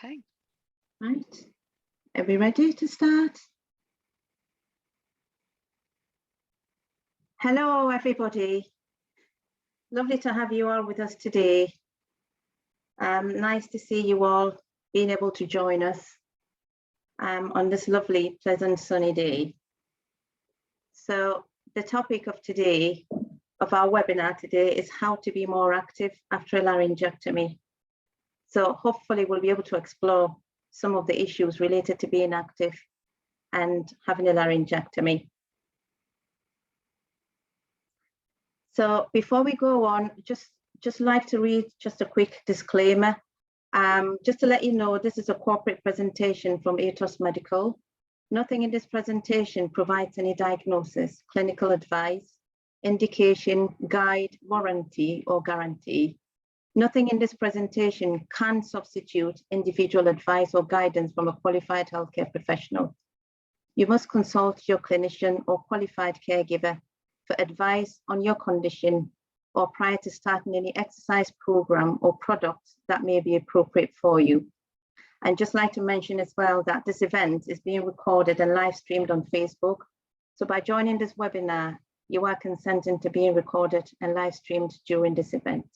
Okay. Right. Are we ready to start? Hello, everybody. Lovely to have you all with us today. Nice to see you all being able to join us on this lovely, pleasant, sunny day. So the topic of today, of our webinar today, is how to be more active after a laryngectomy. So hopefully we'll be able to explore some of the issues related to being active and having a laryngectomy. So before we go on, just like to read just a quick disclaimer. Just to let you know, this is a corporate presentation from Airtus Medical. Nothing in this presentation provides any diagnosis, clinical advice, indication, guide, warranty, or guarantee. Nothing in this presentation can substitute individual advice or guidance from a qualified healthcare professional. You must consult your clinician or qualified caregiver for advice on your condition or prior to starting any exercise program or products that may be appropriate for you. And just like to mention as well that this event is being recorded and live streamed on Facebook. So by joining this webinar, you are consenting to being recorded and live streamed during this event.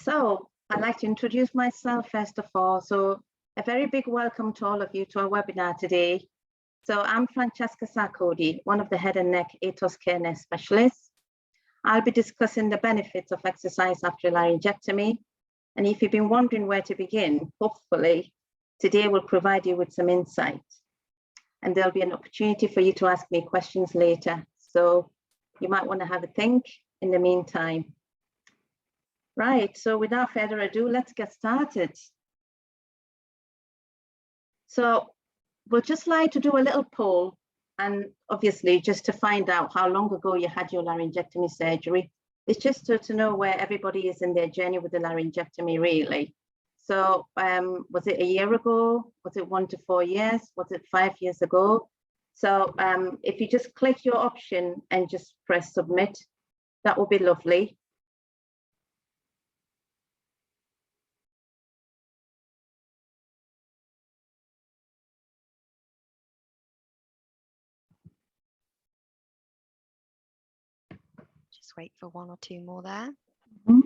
So I'd like to introduce myself first of all. So a very big welcome to all of you to our webinar today. So I'm Francheska Sarkodie, one of the head and neck Airtus Care nurse specialists. I'll be discussing the benefits of exercise after laryngectomy. And if you've been wondering where to begin, hopefully today will provide you with some insight. And there'll be an opportunity for you to ask me questions later. So you might want to have a think in the meantime. Right, so without further ado, let's get started. So we'll just like to do a little poll, and obviously just to find out how long ago you had your laryngectomy surgery. It's just to know where everybody is in their journey with the laryngectomy, really. So was it a year ago? Was it 1 to 4 years? Was it 5 years ago? So if you just click your option and just press submit, that would be lovely. Just wait for 1 or 2 more there. Mm-hmm.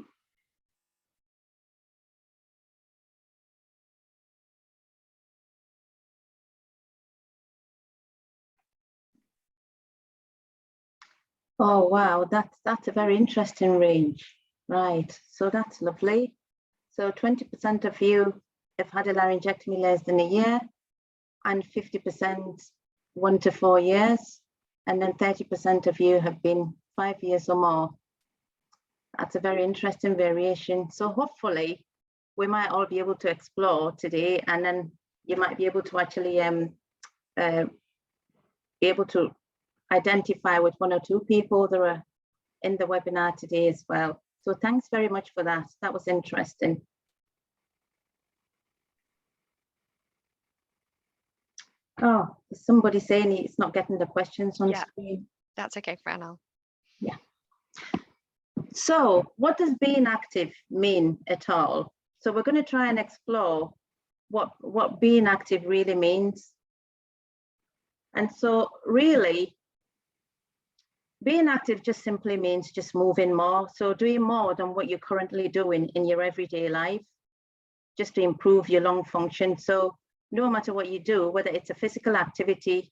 Oh, wow, that's a very interesting range. Right, so that's lovely. So 20% of you have had a laryngectomy less than a year, and 50% 1 to 4 years, and then 30% of you have been 5 years or more. That's a very interesting variation. So hopefully we might all be able to explore today, and then you might be able to actually be able to identify with 1 or 2 people that are in the webinar today as well. So thanks very much for that. That was interesting. Oh, there's somebody saying it's not getting the questions on screen. That's okay, Fran. Yeah. So what does being active mean at all? So we're going to try and explore what being active really means. And so really, being active just simply means just moving more. So doing more than what you're currently doing in your everyday life, just to improve your lung function. So no matter what you do, whether it's a physical activity,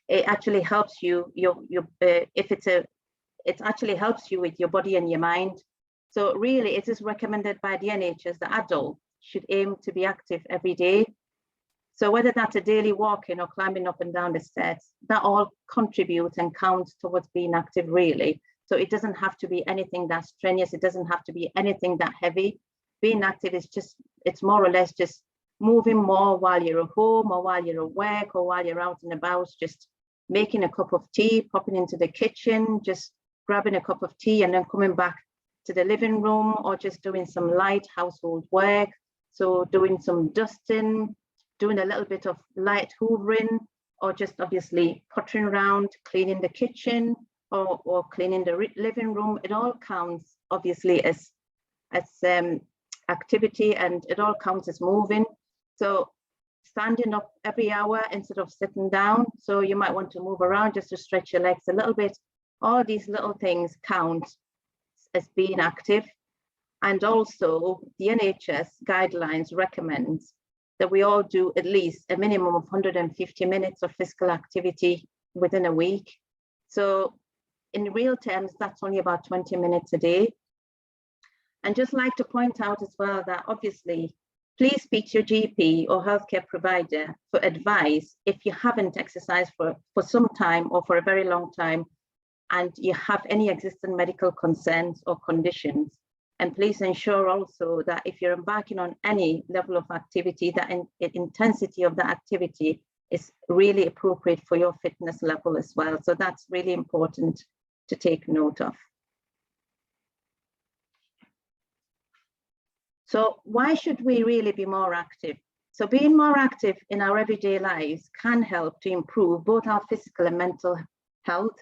it actually helps you. It actually helps you with your body and your mind. So really, it is recommended by the NHS that adults should aim to be active every day. So whether that's a daily walking or climbing up and down the stairs, that all contributes and counts towards being active, really. So it doesn't have to be anything that strenuous. It doesn't have to be anything that heavy. Being active is just, it's more or less just moving more while you're at home or while you're at work or while you're out and about, just making a cup of tea, popping into the kitchen, just grabbing a cup of tea and then coming back to the living room, or just doing some light household work. So doing some dusting, doing a little bit of light hoovering, or just obviously pottering around, cleaning the kitchen or cleaning the living room. It all counts obviously as activity, and it all counts as moving. So standing up every hour instead of sitting down. So you might want to move around just to stretch your legs a little bit. All these little things count as being active. And also the NHS guidelines recommends that we all do at least a minimum of 150 minutes of physical activity within a week. So in real terms, that's only about 20 minutes a day. And just like to point out as well that obviously, please speak to your GP or healthcare provider for advice if you haven't exercised for some time or for a very long time, and you have any existing medical concerns or conditions. And please ensure also that if you're embarking on any level of activity, that intensity of the activity is really appropriate for your fitness level as well. So that's really important to take note of. So why should we really be more active? So being more active in our everyday lives can help to improve both our physical and mental health.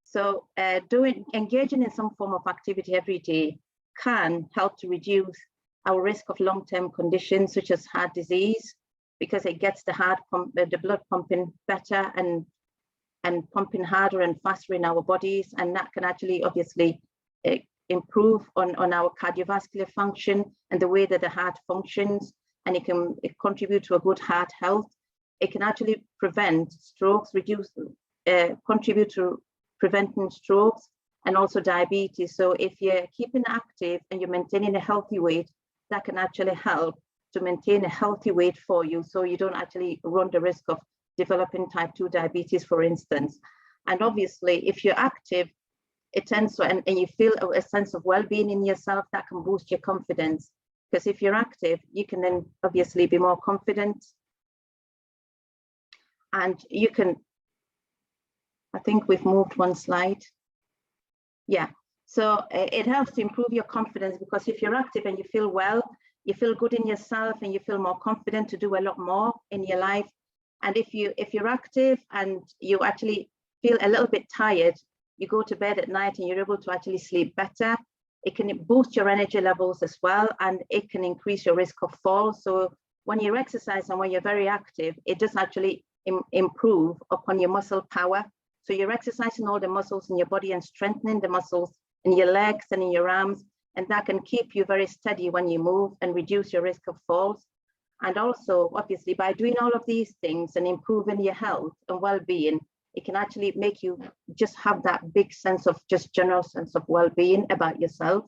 So engaging in some form of activity every day can help to reduce our risk of long-term conditions such as heart disease, because it gets the blood pumping better and pumping harder and faster in our bodies, and that can actually obviously improve on our cardiovascular function and the way that the heart functions, and it contribute to a good heart health. It can actually prevent strokes, contribute to preventing strokes and also diabetes. So if you're keeping active and you're maintaining a healthy weight, that can actually help to maintain a healthy weight for you, so you don't actually run the risk of developing type 2 diabetes, for instance. And obviously, if you're active, it tends to, and you feel a sense of well-being in yourself, that can boost your confidence. Because if you're active, you can then obviously be more confident. And you can, I think we've moved one slide. Yeah, so it helps to improve your confidence, because if you're active and you feel well, you feel good in yourself and you feel more confident to do a lot more in your life. And if you're active and you actually feel a little bit tired, you go to bed at night and you're able to actually sleep better. It can boost your energy levels as well, and it can increase your risk of fall. So when you exercise and when you're very active, it does actually improve upon your muscle power. So you're exercising all the muscles in your body and strengthening the muscles in your legs and in your arms, and that can keep you very steady when you move and reduce your risk of falls. And also, obviously, by doing all of these things and improving your health and well-being, it can actually make you just have that big sense of just general sense of well-being about yourself.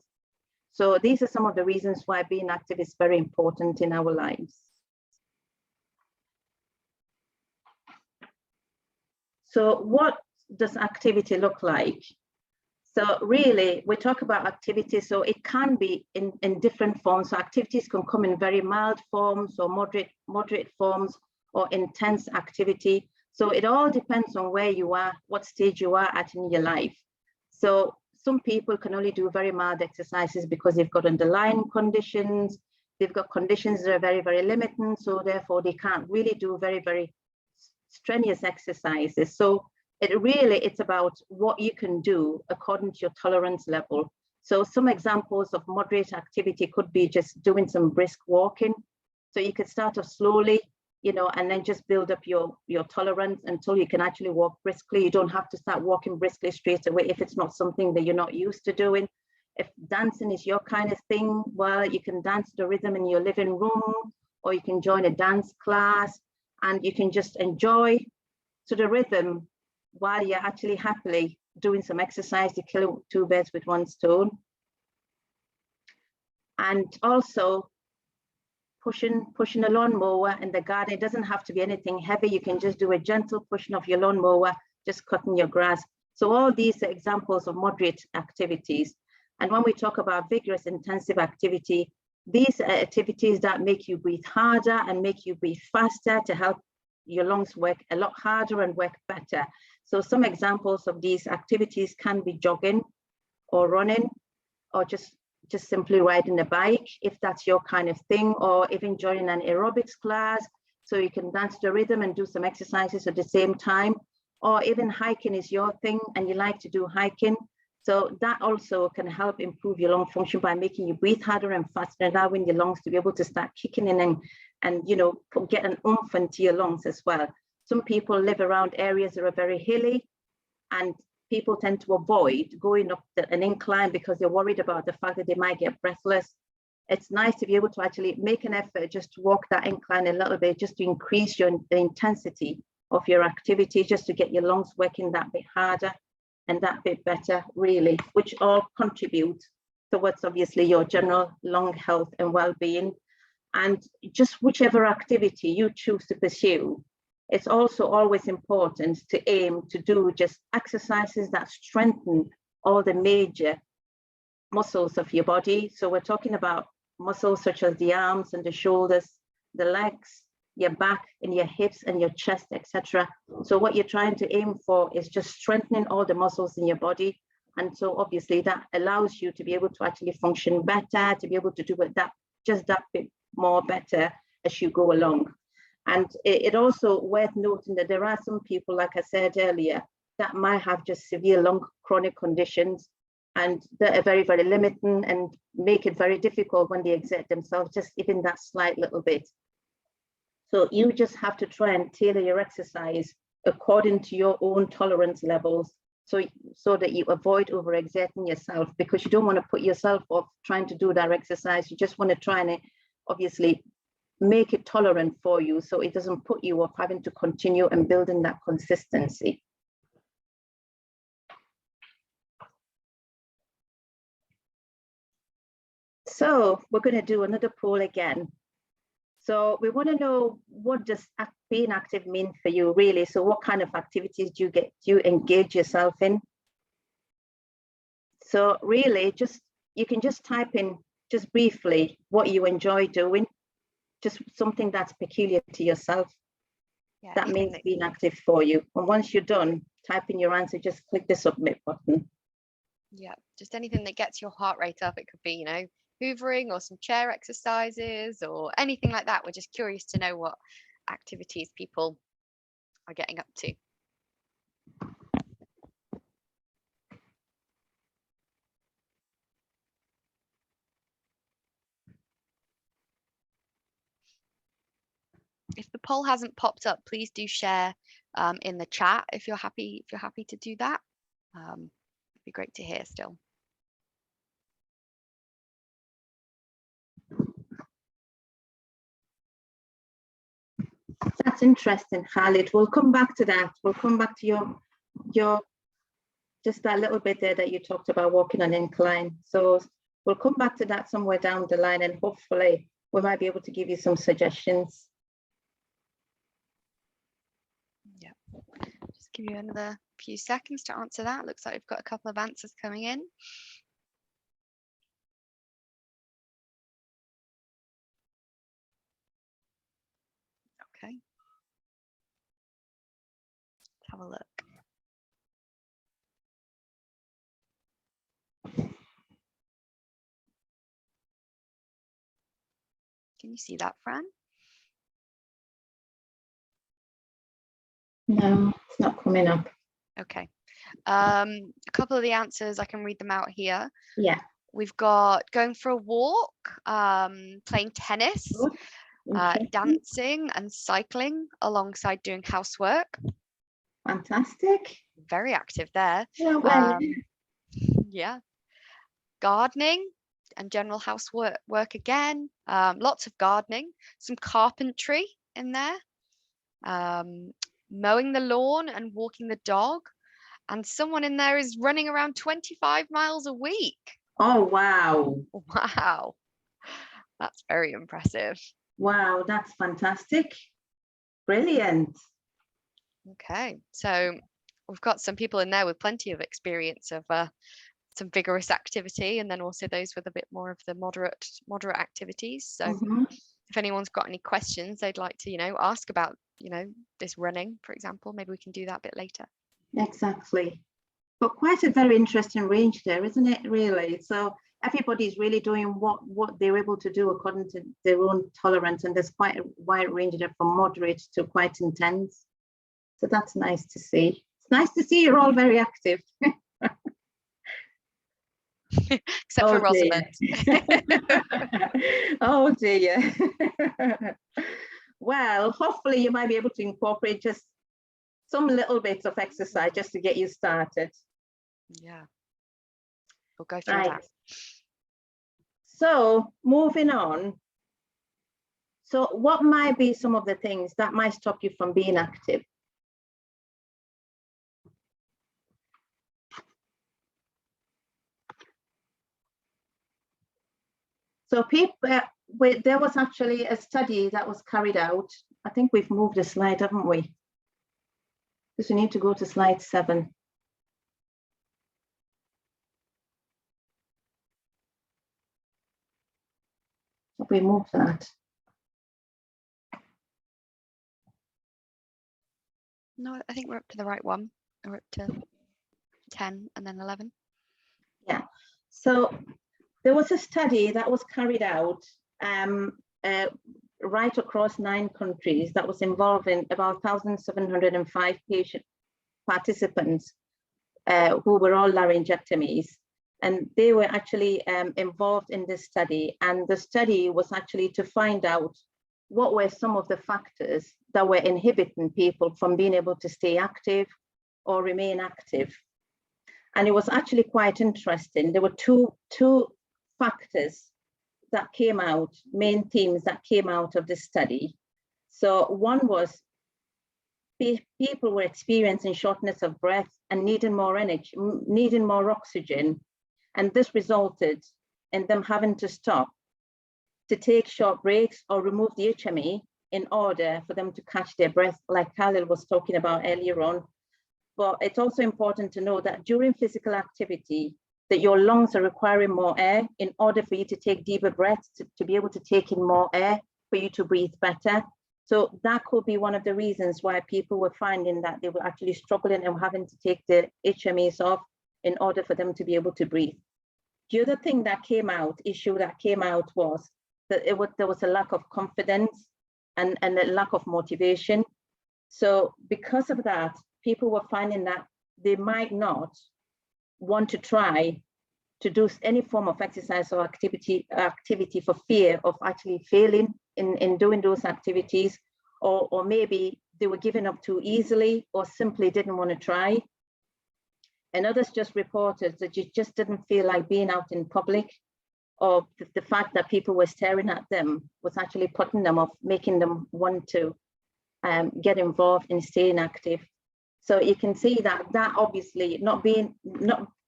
So these are some of the reasons why being active is very important in our lives. So what does activity look like? So really, we talk about activity, so it can be in different forms. So activities can come in very mild forms or moderate forms or intense activity. So it all depends on where you are, what stage you are at in your life. So some people can only do very mild exercises because they've got underlying conditions. They've got conditions that are very, very limiting. So therefore, they can't really do very, very strenuous exercises. So it's about what you can do according to your tolerance level. So some examples of moderate activity could be just doing some brisk walking. So you could start off slowly, and then just build up your tolerance until you can actually walk briskly. You don't have to start walking briskly straight away if it's not something that you're not used to doing. If dancing is your kind of thing, well, you can dance to the rhythm in your living room, or you can join a dance class and you can just enjoy to the rhythm while you're actually happily doing some exercise to kill two birds with one stone. And also pushing a lawnmower in the garden. It doesn't have to be anything heavy. You can just do a gentle pushing of your lawnmower, just cutting your grass. So all these are examples of moderate activities. And when we talk about vigorous intensive activity, these are activities that make you breathe harder and make you breathe faster to help your lungs work a lot harder and work better. So some examples of these activities can be jogging or running, or just simply riding a bike, if that's your kind of thing, or even joining an aerobics class, so you can dance to the rhythm and do some exercises at the same time. Or even hiking is your thing and you like to do hiking, So that also can help improve your lung function by making you breathe harder and faster, and allowing your lungs to be able to start kicking in and you know, get an oomph into your lungs as well. Some people live around areas that are very hilly, and people tend to avoid going up an incline because they're worried about the fact that they might get breathless. It's nice to be able to actually make an effort just to walk that incline a little bit, just to increase the intensity of your activity, just to get your lungs working that bit harder and that bit better, really, which all contribute towards obviously your general lung health and well-being. And just whichever activity you choose to pursue, it's also always important to aim to do just exercises that strengthen all the major muscles of your body. So we're talking about muscles such as the arms and the shoulders, the legs, your back and your hips and your chest, etc. So what you're trying to aim for is just strengthening all the muscles in your body. And so obviously that allows you to be able to actually function better, to be able to do it just that bit more better as you go along. And it also worth noting that there are some people, like I said earlier, that might have just severe lung chronic conditions, and that are very, very limiting and make it very difficult when they exert themselves, just even that slight little bit. So you just have to try and tailor your exercise according to your own tolerance levels, so that you avoid overexerting yourself, because you don't want to put yourself off trying to do that exercise. You just want to try and obviously make it tolerant for you, so it doesn't put you off having to continue and building that consistency. So we're going to do another poll again. So we want to know, what does being active mean for you, really? So what kind of activities do you engage yourself in? So really, you can just type in just briefly what you enjoy doing, just something that's peculiar to yourself. Yeah, that means being active for you. And once you're done, type in your answer, just click the submit button. Yeah, just anything that gets your heart rate up. It could be, you know, hoovering or some chair exercises or anything like that. We're just curious to know what activities people are getting up to. If the poll hasn't popped up, please do share in the chat if you're happy to do that. It'd be great to hear still. That's interesting, Khalid. We'll come back to that. We'll come back to your just that little bit there that you talked about walking on incline. So we'll come back to that somewhere down the line, and hopefully we might be able to give you some suggestions. Yeah, just give you another few seconds to answer that. Looks like we've got a couple of answers coming in. Okay, let's have a look. Can you see that, Fran? No, it's not coming up. Okay. A couple of the answers, I can read them out here. Yeah. We've got going for a walk, playing tennis, dancing and cycling alongside doing housework. Fantastic. Very active there. Yeah. Gardening and general housework again. Lots of gardening, some carpentry in there. Mowing the lawn and walking the dog. And someone in there is running around 25 miles a week. Oh, wow. Wow. That's very impressive. Wow, that's fantastic. Brilliant. Okay, so we've got some people in there with plenty of experience of some vigorous activity, and then also those with a bit more of the moderate activities. So if anyone's got any questions they'd like to, you know, ask about, you know, this running, for example, maybe we can do that a bit later. Exactly. But quite a very interesting range there, isn't it, really? So everybody's really doing what they're able to do according to their own tolerance, and there's quite a wide range there from moderate to quite intense. So that's nice to see. It's nice to see you're all very active. except for Rosamond. Oh dear. Well, hopefully you might be able to incorporate just some little bits of exercise just to get you started. Yeah, we'll go through that. So moving on. So what might be some of the things that might stop you from being active? So people, there was actually a study that was carried out. I think we've moved the slide, haven't we? Because we need to go to slide 7. We moved that. No, I think we're up to the right one. We're up to 10 and then 11. Yeah. So there was a study that was carried out right across 9 countries that was involving about 1,705 participants who were all laryngectomies. And they were actually involved in this study. And the study was actually to find out what were some of the factors that were inhibiting people from being able to stay active or remain active. And it was actually quite interesting. There were two factors that came out, main themes that came out of this study. So one was people were experiencing shortness of breath and needing more energy, needing more oxygen. And this resulted in them having to stop to take short breaks or remove the HME in order for them to catch their breath, like Khalil was talking about earlier on. But it's also important to know that during physical activity, that your lungs are requiring more air in order for you to take deeper breaths, to be able to take in more air, for you to breathe better. So that could be one of the reasons why people were finding that they were actually struggling and having to take the HMEs off in order for them to be able to breathe. The other thing that came out, issue that came out, was that there was a lack of confidence and a lack of motivation. So because of that, people were finding that they might not want to try to do any form of exercise or activity for fear of actually failing in doing those activities, or maybe they were giving up too easily or simply didn't want to try. And others just reported that you just didn't feel like being out in public, or the fact that people were staring at them was actually putting them off, making them want to get involved in staying active. So you can see that obviously not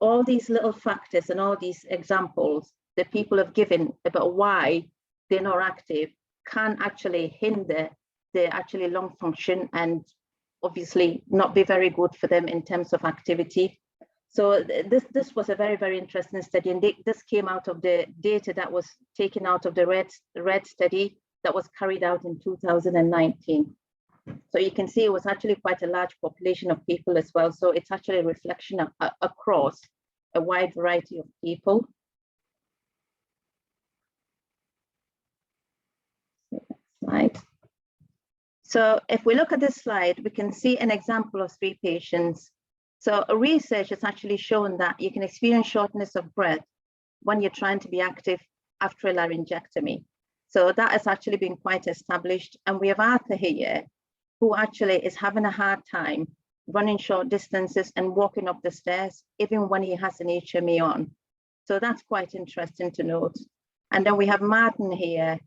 all these little factors and all these examples that people have given about why they're not active can actually hinder their actually lung function and obviously not be very good for them in terms of activity. So this was a very, very interesting study, and this came out of the data that was taken out of the RED study that was carried out in 2019. So you can see it was actually quite a large population of people as well. So it's actually a reflection across a wide variety of people. Slide. So if we look at this slide, we can see an example of 3 patients. So research has actually shown that you can experience shortness of breath when you're trying to be active after a laryngectomy. So that has actually been quite established. And we have Arthur here, who actually is having a hard time running short distances and walking up the stairs, even when he has an HME on. So that's quite interesting to note. And then we have Martin here,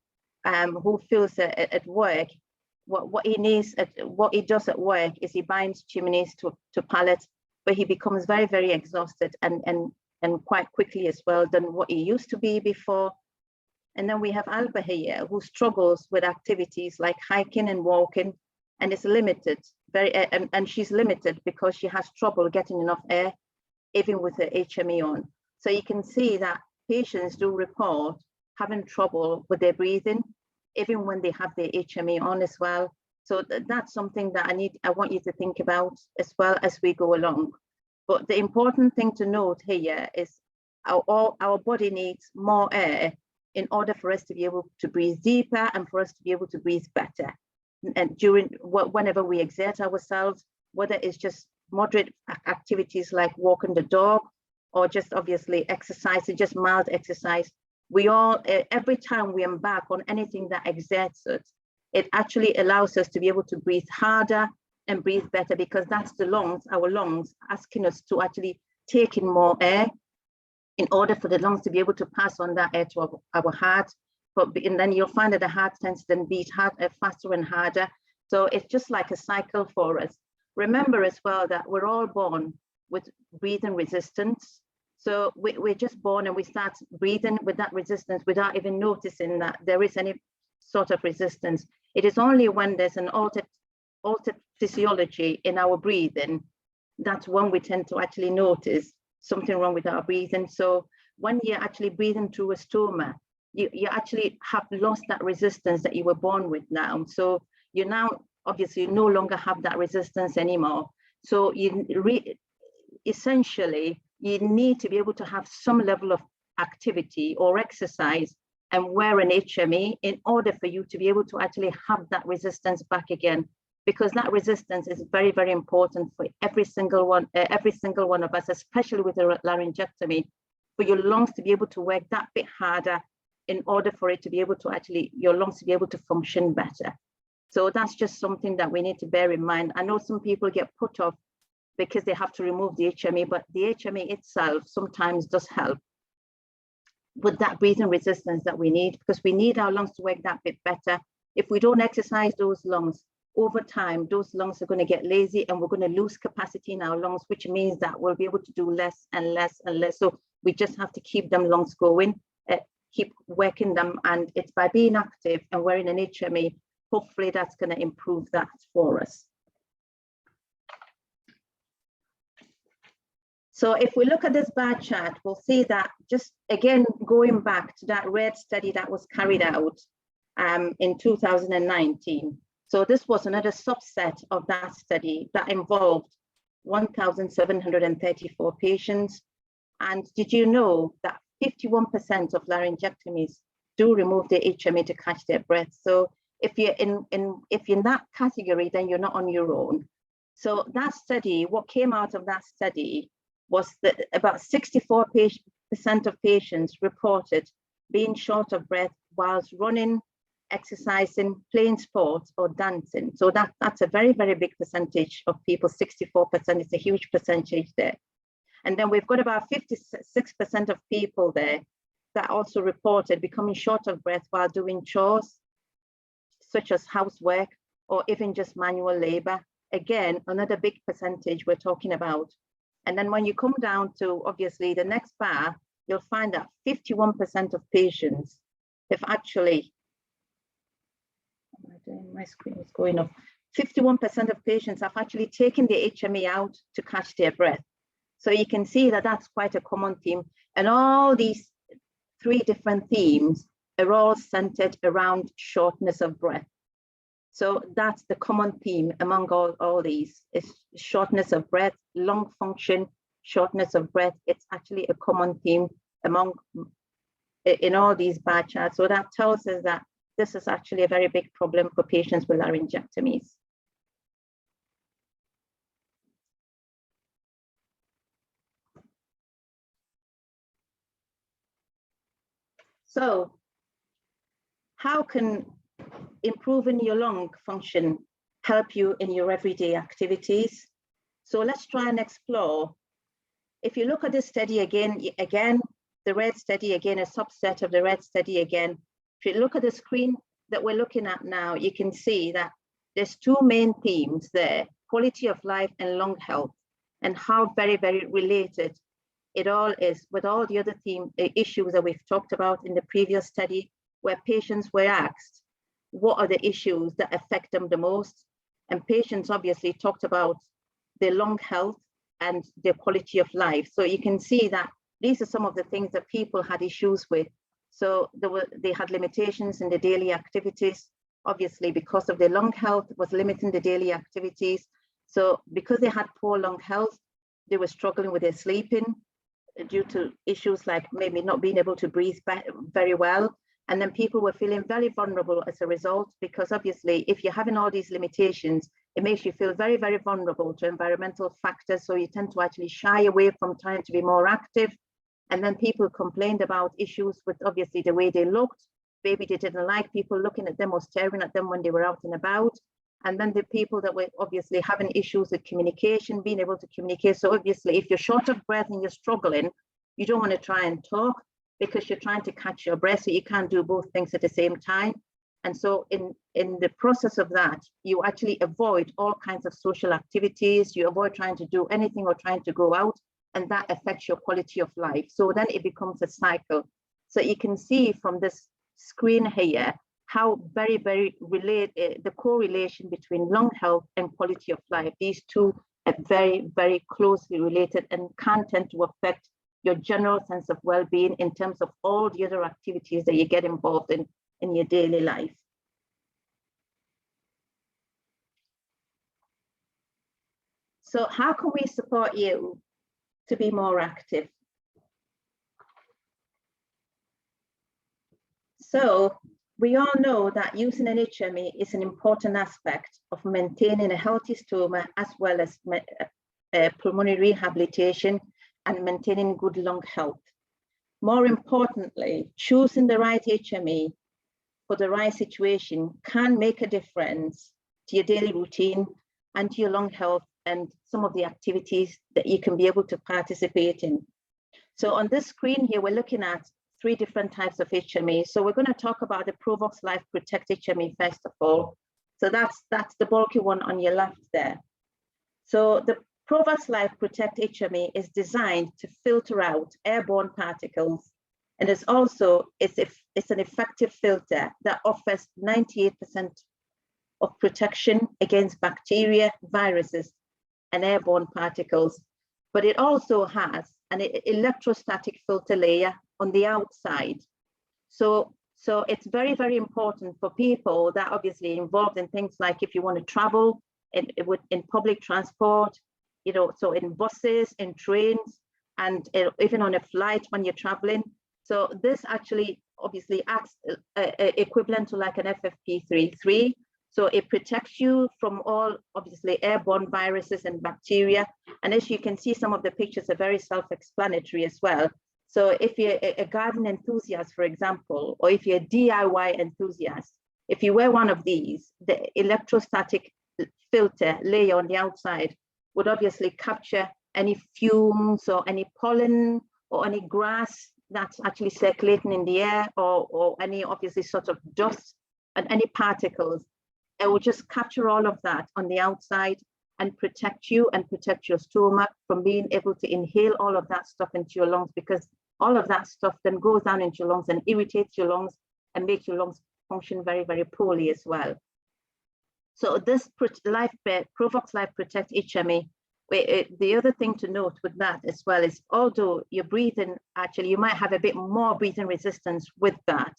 who feels that at work, what he does at work is he binds chimneys to pallets, but he becomes very, very exhausted and quite quickly as well than what he used to be before. And then we have Alba here, who struggles with activities like hiking and walking, and is limited, and she's limited because she has trouble getting enough air, even with her HME on. So you can see that patients do report having trouble with their breathing, even when they have their HME on as well. So that's something that I want you to think about as well as we go along. But the important thing to note here is our body needs more air in order for us to be able to breathe deeper and for us to be able to breathe better. And whenever we exert ourselves, whether it's just moderate activities like walking the dog or just obviously exercising, just mild exercise. We all, every time we embark on anything that exerts us, it actually allows us to be able to breathe harder and breathe better, because that's the lungs, our lungs, asking us to actually take in more air in order for the lungs to be able to pass on that air to our heart. And then you'll find that the heart tends to then beat faster and harder. So it's just like a cycle for us. Remember as well that we're all born with breathing resistance. So we're just born and we start breathing with that resistance without even noticing that there is any sort of resistance. It is only when there's an altered physiology in our breathing, that's when we tend to actually notice something wrong with our breathing. So when you're actually breathing through a stoma, you actually have lost that resistance that you were born with now. So you now obviously no longer have that resistance anymore. So essentially, you need to be able to have some level of activity or exercise and wear an HME in order for you to be able to actually have that resistance back again, because that resistance is very, very important for every single one of us, especially with a laryngectomy, for your lungs to be able to work that bit harder in order for it to be able to actually, your lungs to be able to function better. So that's just something that we need to bear in mind. I know some people get put off because they have to remove the HME, but the HME itself sometimes does help with that breathing resistance that we need, because we need our lungs to work that bit better. If we don't exercise those lungs, over time, those lungs are going to get lazy and we're going to lose capacity in our lungs, which means that we'll be able to do less and less and less. So we just have to keep them lungs going, keep working them. And it's by being active and wearing an HME, hopefully that's going to improve that for us. So if we look at this bar chart, we'll see that, just again, going back to that red study that was carried out in 2019. So this was another subset of that study that involved 1,734 patients. And did you know that 51% of laryngectomies do remove the HME to catch their breath? So if you're in that category, then you're not on your own. So that study, what came out of that study was that about 64% of patients reported being short of breath whilst running, exercising, playing sports, or dancing. So that's a very, very big percentage of people. 64% is a huge percentage there. And then we've got about 56% of people there that also reported becoming short of breath while doing chores, such as housework, or even just manual labor. Again, another big percentage we're talking about. And then when you come down to, obviously, the next bar, you'll find that 51% of patients have actually, my screen is going off. 51% of patients have actually taken the HME out to catch their breath. So you can see that that's quite a common theme. And all these three different themes are all centered around shortness of breath. So that's the common theme among all these, is shortness of breath, lung function, shortness of breath. It's actually a common theme in all these bar charts. So that tells us that this is actually a very big problem for patients with laryngectomies. So how can improving your lung function help you in your everyday activities? So let's try and explore. If you look at this study again, the red study again, a subset of the red study again. If you look at the screen that we're looking at now, you can see that there's two main themes there, quality of life and lung health, and how very, very related it all is with all the other issues that we've talked about in the previous study, where patients were asked, what are the issues that affect them the most? And patients obviously talked about their lung health and their quality of life. So you can see that these are some of the things that people had issues with. So they had limitations in the daily activities, obviously because of their lung health was limiting the daily activities. So because they had poor lung health, they were struggling with their sleeping due to issues like maybe not being able to breathe very well. And then people were feeling very vulnerable as a result, because obviously if you're having all these limitations it makes you feel very, very vulnerable to environmental factors. So you tend to actually shy away from trying to be more active. And then people complained about issues with obviously the way they looked. Maybe they didn't like people looking at them or staring at them when they were out and about. And then the people that were obviously having issues with communication, being able to communicate. So obviously, if you're short of breath and you're struggling, you don't want to try and talk because you're trying to catch your breath. So you can't do both things at the same time. And so in the process of that, you actually avoid all kinds of social activities. You avoid trying to do anything or trying to go out, and that affects your quality of life. So then it becomes a cycle. So you can see from this screen here how very, very related, the correlation between lung health and quality of life. These two are very, very closely related and can tend to affect your general sense of well-being in terms of all the other activities that you get involved in your daily life. So how can we support you to be more active? So we all know that using an HME is an important aspect of maintaining a healthy stoma, as well as pulmonary rehabilitation and maintaining good lung health. More importantly, choosing the right HME for the right situation can make a difference to your daily routine and to your lung health and some of the activities that you can be able to participate in. So on this screen here, we're looking at 3 different types of HME. So we're going to talk about the Provox Life Protect HME first of all. So that's the bulky one on your left there. So the Provox Life Protect HME is designed to filter out airborne particles, and it's an effective filter that offers 98% of protection against bacteria, viruses, and airborne particles. But it also has an electrostatic filter layer on the outside. So it's very, very important for people that obviously involved in things like if you want to travel in public transport, you know, so in buses, in trains, and even on a flight when you're traveling. So this actually obviously acts equivalent to like an FFP3. So it protects you from all obviously airborne viruses and bacteria. And as you can see, some of the pictures are very self-explanatory as well. So if you're a garden enthusiast, for example, or if you're a DIY enthusiast, if you wear one of these, the electrostatic filter layer on the outside would obviously capture any fumes or any pollen or any grass that's actually circulating in the air, or any obviously sort of dust and any particles. It will just capture all of that on the outside and protect you and protect your stomach from being able to inhale all of that stuff into your lungs, because all of that stuff then goes down into your lungs and irritates your lungs and makes your lungs function very, very poorly as well. So this Provox Life Protect HME, the other thing to note with that as well is, although you're breathing, actually you might have a bit more breathing resistance with that,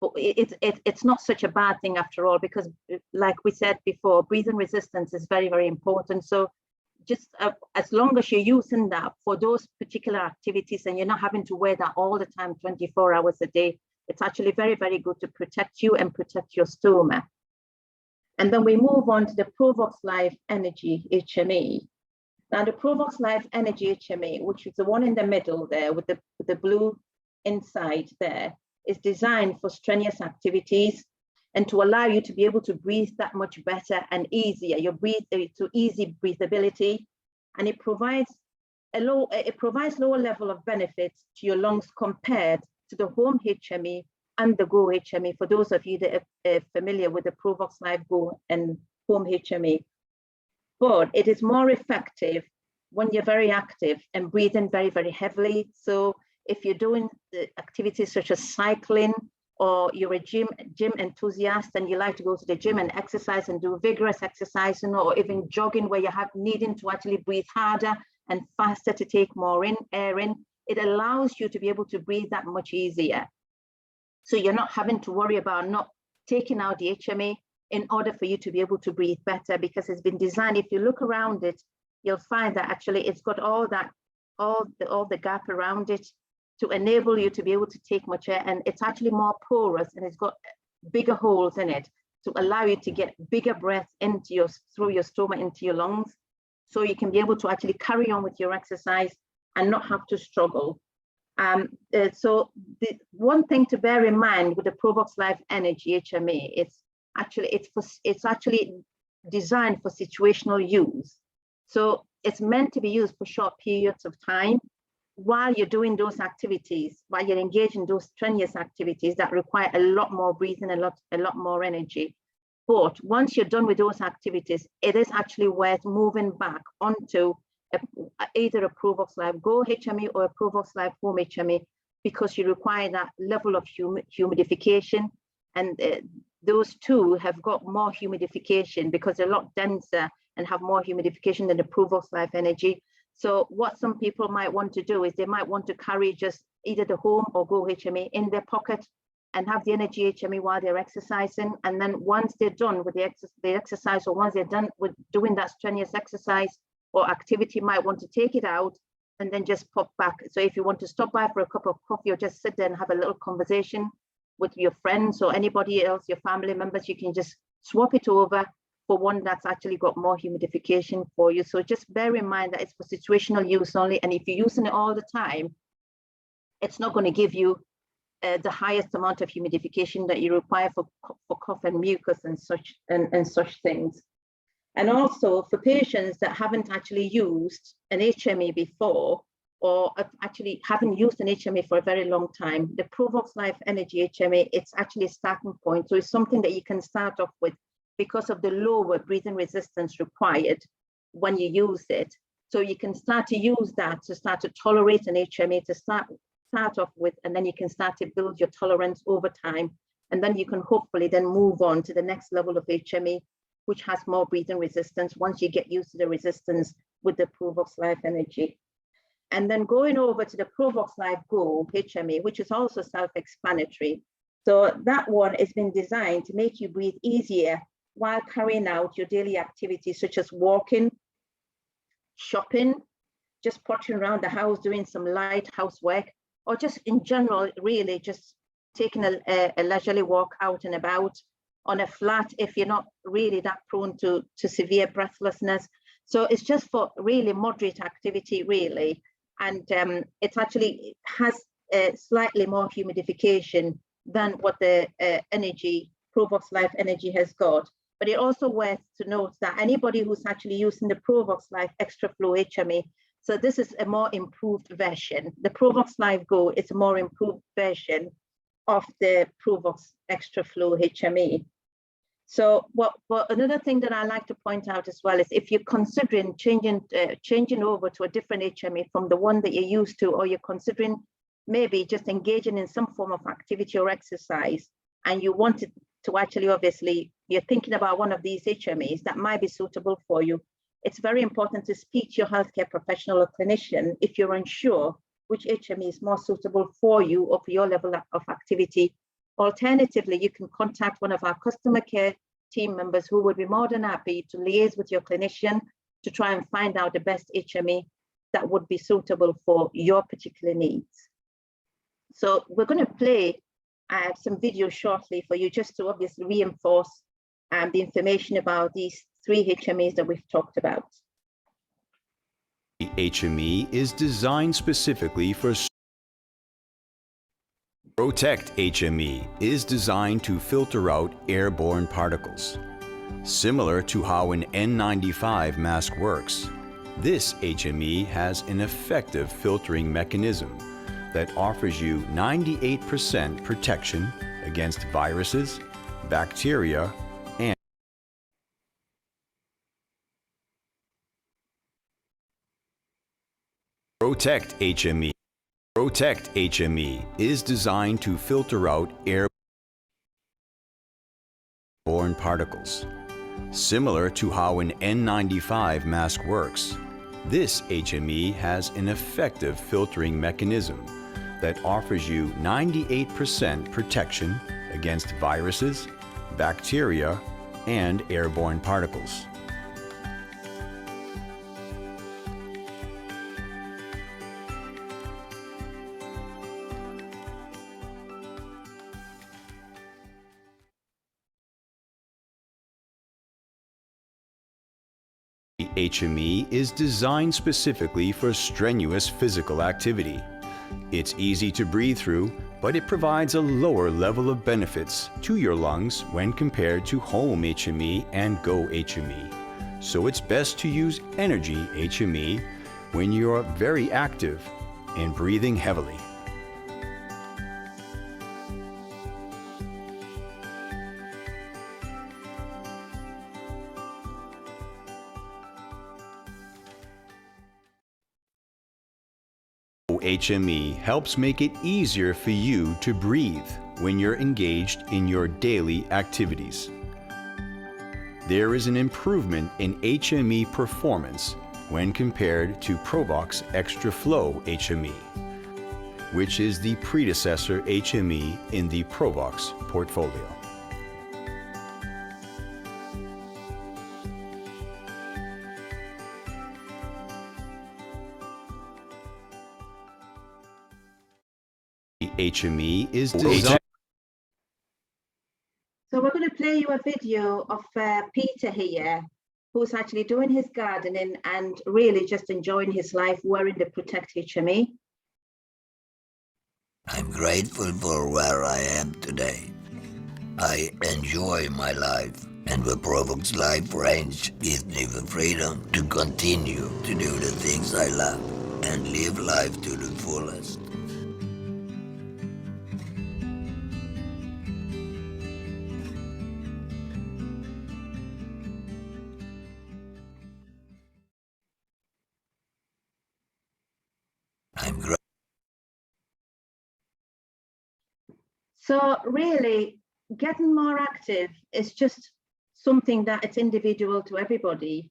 but it's not such a bad thing after all, because like we said before, breathing resistance is very, very important. So just as long as you're using that for those particular activities and you're not having to wear that all the time, 24 hours a day, it's actually very, very good to protect you and protect your stoma. And then we move on to the Provox Life Energy HME. Now the Provox Life Energy HME, which is the one in the middle there with the blue inside there, is designed for strenuous activities and to allow you to be able to breathe that much better and easier. To easy breathability, and it provides lower level of benefits to your lungs compared to the home HME and the Go HME, for those of you that are familiar with the Provox Life Go and home HME. But it is more effective when you're very active and breathing very, very heavily. So if you're doing the activities such as cycling, or you're a gym enthusiast and you like to go to the gym and exercise and do vigorous exercising, or even jogging where you have needing to actually breathe harder and faster to take more air in, it allows you to be able to breathe that much easier. So you're not having to worry about not taking out the HME in order for you to be able to breathe better, because it's been designed, if you look around it, you'll find that actually it's got all the gap around it to enable you to be able to take much air, and it's actually more porous and it's got bigger holes in it. to allow you to get bigger breath through your stomach into your lungs, so you can be able to actually carry on with your exercise and not have to struggle. So the one thing to bear in mind with the Provox Life Energy HME, it's actually designed for situational use. So it's meant to be used for short periods of time while you're doing those activities, while you're engaged in those strenuous activities that require a lot more breathing, a lot more energy. But once you're done with those activities, it is actually worth moving back onto either a Provox Life Go HME or a Provox Life Home HME, because you require that level of humidification, and those two have got more humidification because they're a lot denser and have more humidification than the Provox Life Energy. So what some people might want to do is they might want to carry just either the Home or Go HME in their pocket and have the Energy HME while they're exercising. And then once they're done with the exercise, or once they're done with doing that strenuous exercise or activity, might want to take it out and then just pop back. So if you want to stop by for a cup of coffee or just sit there and have a little conversation with your friends or anybody else, your family members, you can just swap it over for one that's actually got more humidification for you. So just bear in mind that it's for situational use only. And if you're using it all the time, it's not going to give you the highest amount of humidification that you require for cough and mucus and such things. And also for patients that haven't actually used an HME before, or actually haven't used an HME for a very long time, the Provox Life Energy HME, it's actually a starting point. So it's something that you can start off with because of the lower breathing resistance required when you use it. So you can start to use that to start to tolerate an HME to start off with, and then you can start to build your tolerance over time. And then you can hopefully then move on to the next level of HME, which has more breathing resistance once you get used to the resistance with the Provox Life Energy. And then going over to the Provox Life Go HME, which is also self-explanatory. So that one has been designed to make you breathe easier while carrying out your daily activities, such as walking, shopping, just pottering around the house, doing some light housework, or just in general, really just taking a leisurely walk out and about on a flat if you're not really that prone to severe breathlessness. So it's just for really moderate activity, really. And it actually has slightly more humidification than what the Provox Life Energy has got. But it also worth to note that anybody who's actually using the Provox Life Extra Flow HME, so this is a more improved version. The Provox Life Go is a more improved version of the Provox Extra Flow HME. So another thing that I like to point out as well is if you're considering changing over to a different HME from the one that you're used to, or you're considering maybe just engaging in some form of activity or exercise, and you wanted to actually, obviously, you're thinking about one of these HMEs that might be suitable for you, it's very important to speak to your healthcare professional or clinician if you're unsure which HME is more suitable for you or for your level of activity. Alternatively, you can contact one of our customer care team members who would be more than happy to liaise with your clinician to try and find out the best HME that would be suitable for your particular needs. So we're going to play some video shortly for you just to obviously reinforce the information about these 3 HMEs that we've talked about. The HME is designed specifically for Protect HME is designed to filter out airborne particles. Similar to how an N95 mask works, this HME has an effective filtering mechanism that offers you 98% protection against viruses, bacteria, and Protect HME. Protect HME is designed to filter out airborne particles. Similar to how an N95 mask works, this HME has an effective filtering mechanism that offers you 98% protection against viruses, bacteria, and airborne particles. HME is designed specifically for strenuous physical activity. It's easy to breathe through, but it provides a lower level of benefits to your lungs when compared to home HME and Go HME. So it's best to use Energy HME when you're very active and breathing heavily. HME helps make it easier for you to breathe when you're engaged in your daily activities. There is an improvement in HME performance when compared to Provox Extra Flow HME, which is the predecessor HME in the Provox portfolio. HME is designed. So we're going to play you a video of Peter here, who's actually doing his gardening and really just enjoying his life wearing the Protect HME. I'm grateful for where I am today. I enjoy my life, and the Provox Life range gives me the freedom to continue to do the things I love and live life to the fullest. So really, getting more active is just something that it's individual to everybody.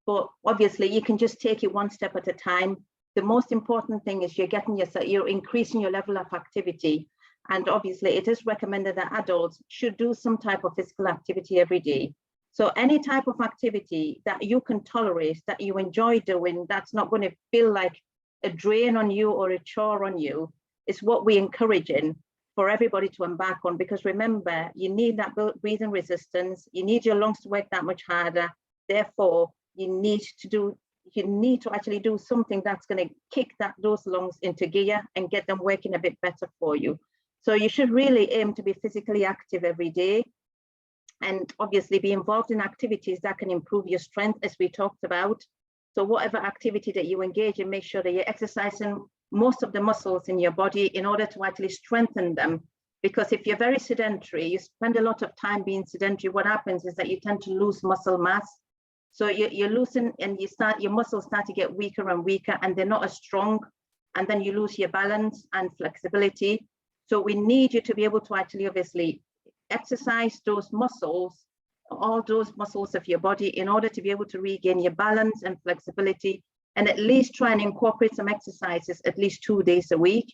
But obviously, you can just take it one step at a time. The most important thing is you're increasing your level of activity. And obviously, it is recommended that adults should do some type of physical activity every day. So any type of activity that you can tolerate, that you enjoy doing, that's not going to feel like a drain on you or a chore on you, is what we're encouraging for everybody to embark on. Because remember, you need that breathing resistance, you need your lungs to work that much harder. Therefore, you need to actually do something that's going to kick those lungs into gear and get them working a bit better for you. So you should really aim to be physically active every day, and obviously be involved in activities that can improve your strength, as we talked about. So whatever activity that you engage in, make sure that you're exercising most of the muscles in your body in order to actually strengthen them. Because if you're very sedentary, you spend a lot of time being sedentary, what happens is that you tend to lose muscle mass. So you loosen and your muscles start to get weaker and weaker, and they're not as strong, and then you lose your balance and flexibility. So we need you to be able to actually obviously exercise those muscles, all those muscles of your body, in order to be able to regain your balance and flexibility, and at least try and incorporate some exercises at least 2 days a week,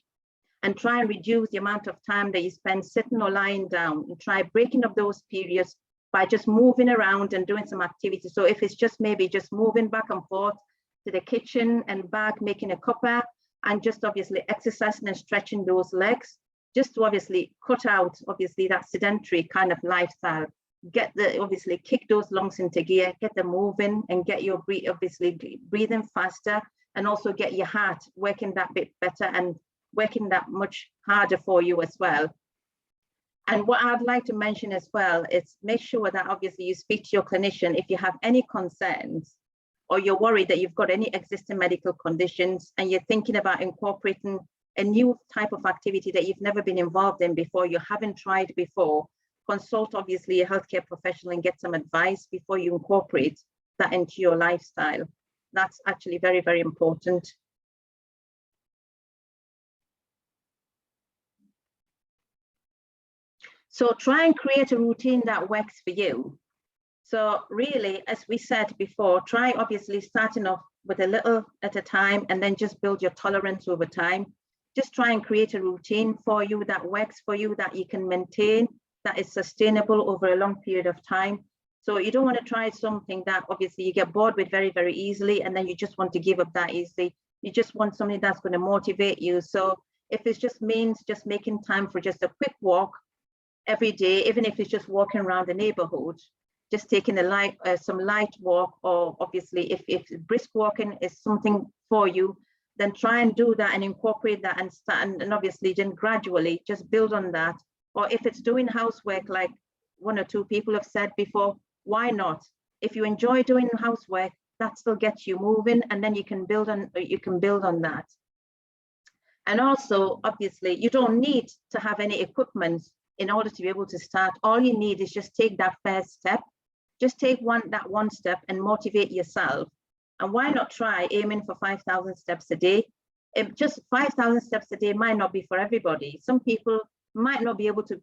and try and reduce the amount of time that you spend sitting or lying down, and try breaking up those periods by just moving around and doing some activity. So if it's just maybe just moving back and forth to the kitchen and back, making a cuppa, and just obviously exercising and stretching those legs, just to obviously cut out obviously that sedentary kind of lifestyle. Obviously kick those lungs into gear, get them moving, and get your breathing faster, and also get your heart working that bit better and working that much harder for you as well. And what I'd like to mention as well is make sure that obviously you speak to your clinician if you have any concerns, or you're worried that you've got any existing medical conditions and you're thinking about incorporating a new type of activity that you've never been involved in before, you haven't tried before. Consult obviously a healthcare professional and get some advice before you incorporate that into your lifestyle. That's actually very, very important. So try and create a routine that works for you. So really, as we said before, try obviously starting off with a little at a time, and then just build your tolerance over time. Just try and create a routine for you that works for you, that you can maintain, that is sustainable over a long period of time. So you don't want to try something that obviously you get bored with very, very easily, and then you just want to give up that easily. You just want something that's going to motivate you. So if it just means just making time for just a quick walk every day, even if it's just walking around the neighborhood, just taking some light walk, or obviously if brisk walking is something for you, then try and do that and incorporate that and start, and obviously then gradually just build on that. Or if it's doing housework, like one or two people have said before, why not? If you enjoy doing housework, that still gets you moving, and then you can build on that. And also, obviously, you don't need to have any equipment in order to be able to start. All you need is just take that first step. Just take that one step and motivate yourself. And why not try aiming for 5,000 steps a day? Just 5,000 steps a day might not be for everybody. Some people might not be able to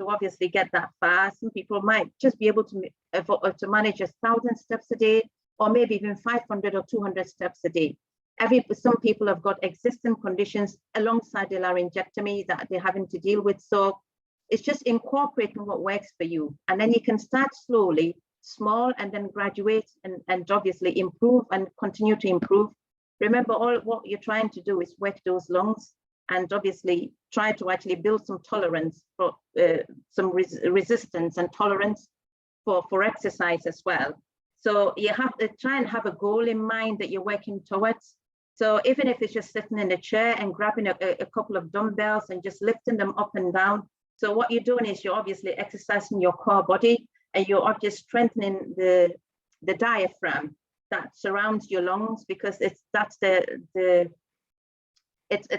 obviously get that far. Some people might just be able to manage 1,000 steps a day, or maybe even 500 or 200 steps a day. Some people have got existing conditions alongside the laryngectomy that they're having to deal with. So it's just incorporating what works for you. And then you can start slowly, small, and then graduate and obviously improve and continue to improve. Remember, all what you're trying to do is work those lungs, and obviously try to actually build some tolerance for some resistance and tolerance for exercise as well. So you have to try and have a goal in mind that you're working towards. So even if it's just sitting in a chair and grabbing a couple of dumbbells and just lifting them up and down. So what you're doing is you're obviously exercising your core body, and you're just strengthening the diaphragm that surrounds your lungs, because it's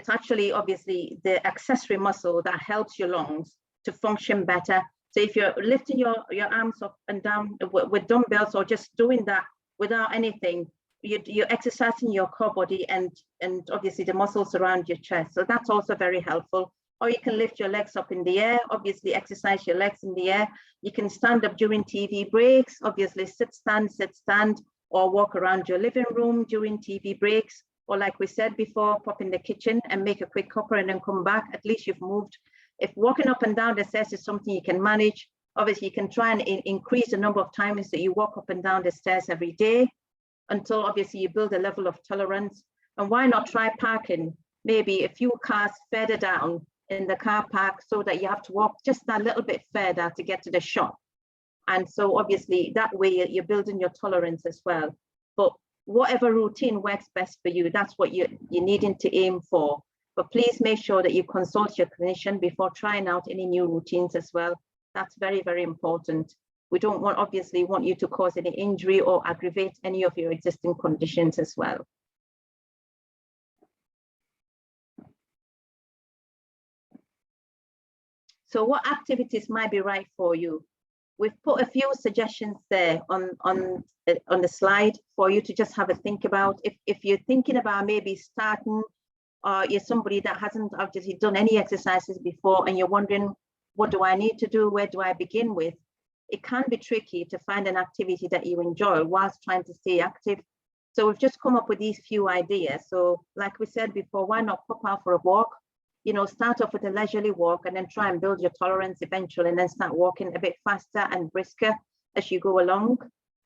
actually obviously the accessory muscle that helps your lungs to function better. So if you're lifting your arms up and down with dumbbells, or just doing that without anything, you're exercising your core body and obviously the muscles around your chest. So that's also very helpful. Or you can lift your legs up in the air, obviously exercise your legs in the air. You can stand up during TV breaks, obviously sit, stand, or walk around your living room during TV breaks. Or like we said before, pop in the kitchen and make a quick cuppa and then come back. At least you've moved. If walking up and down the stairs is something you can manage, obviously you can try and increase the number of times that you walk up and down the stairs every day, until obviously you build a level of tolerance. And why not try parking maybe a few cars further down in the car park, so that you have to walk just a little bit further to get to the shop. And so obviously that way you're building your tolerance as well. But whatever routine works best for you, that's what you're needing to aim for. But please make sure that you consult your clinician before trying out any new routines as well. That's very, very important. We don't obviously want you to cause any injury or aggravate any of your existing conditions as well. So what activities might be right for you? We've put a few suggestions there on the slide for you to just have a think about. If you're thinking about maybe starting, or you're somebody that hasn't obviously done any exercises before, and you're wondering, what do I need to do? Where do I begin with? It can be tricky to find an activity that you enjoy whilst trying to stay active. So we've just come up with these few ideas. So like we said before, why not pop out for a walk? You know, start off with a leisurely walk and then try and build your tolerance eventually, and then start walking a bit faster and brisker as you go along.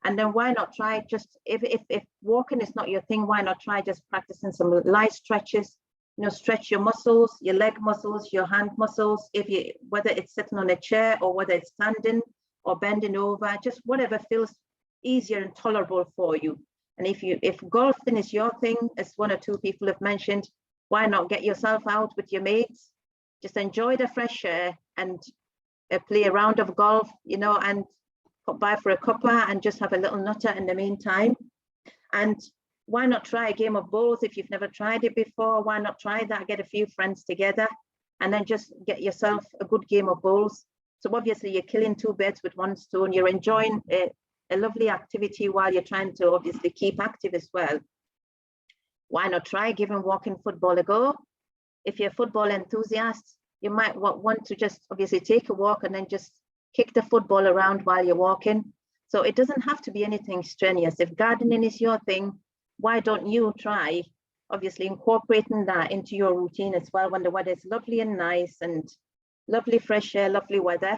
And then why not try just, if walking is not your thing, why not try just practicing some light stretches? You know, stretch your muscles, your leg muscles, your hand muscles, whether it's sitting on a chair or whether it's standing or bending over, just whatever feels easier and tolerable for you. And if golfing is your thing, as one or two people have mentioned, why not get yourself out with your mates? Just enjoy the fresh air and play a round of golf, you know, and pop by for a cuppa and just have a little nutter in the meantime. And why not try a game of bowls if you've never tried it before? Why not try that? Get a few friends together and then just get yourself a good game of bowls. So obviously you're killing two birds with one stone. You're enjoying a lovely activity while you're trying to obviously keep active as well. Why not try giving walking football a go? If you're a football enthusiast, you might want to just obviously take a walk and then just kick the football around while you're walking. So it doesn't have to be anything strenuous. If gardening is your thing, why don't you try obviously incorporating that into your routine as well when the weather is lovely and nice and lovely fresh air, lovely weather.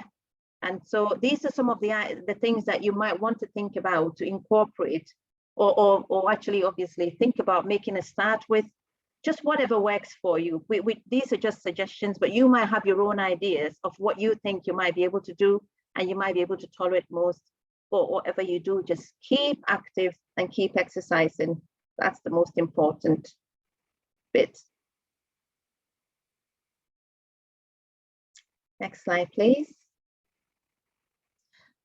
And so these are some of the things that you might want to think about to incorporate, or actually obviously think about making a start with. Just whatever works for you. These are just suggestions, but you might have your own ideas of what you think you might be able to do and you might be able to tolerate most. but whatever you do, just keep active and keep exercising. That's the most important bit. Next slide, please.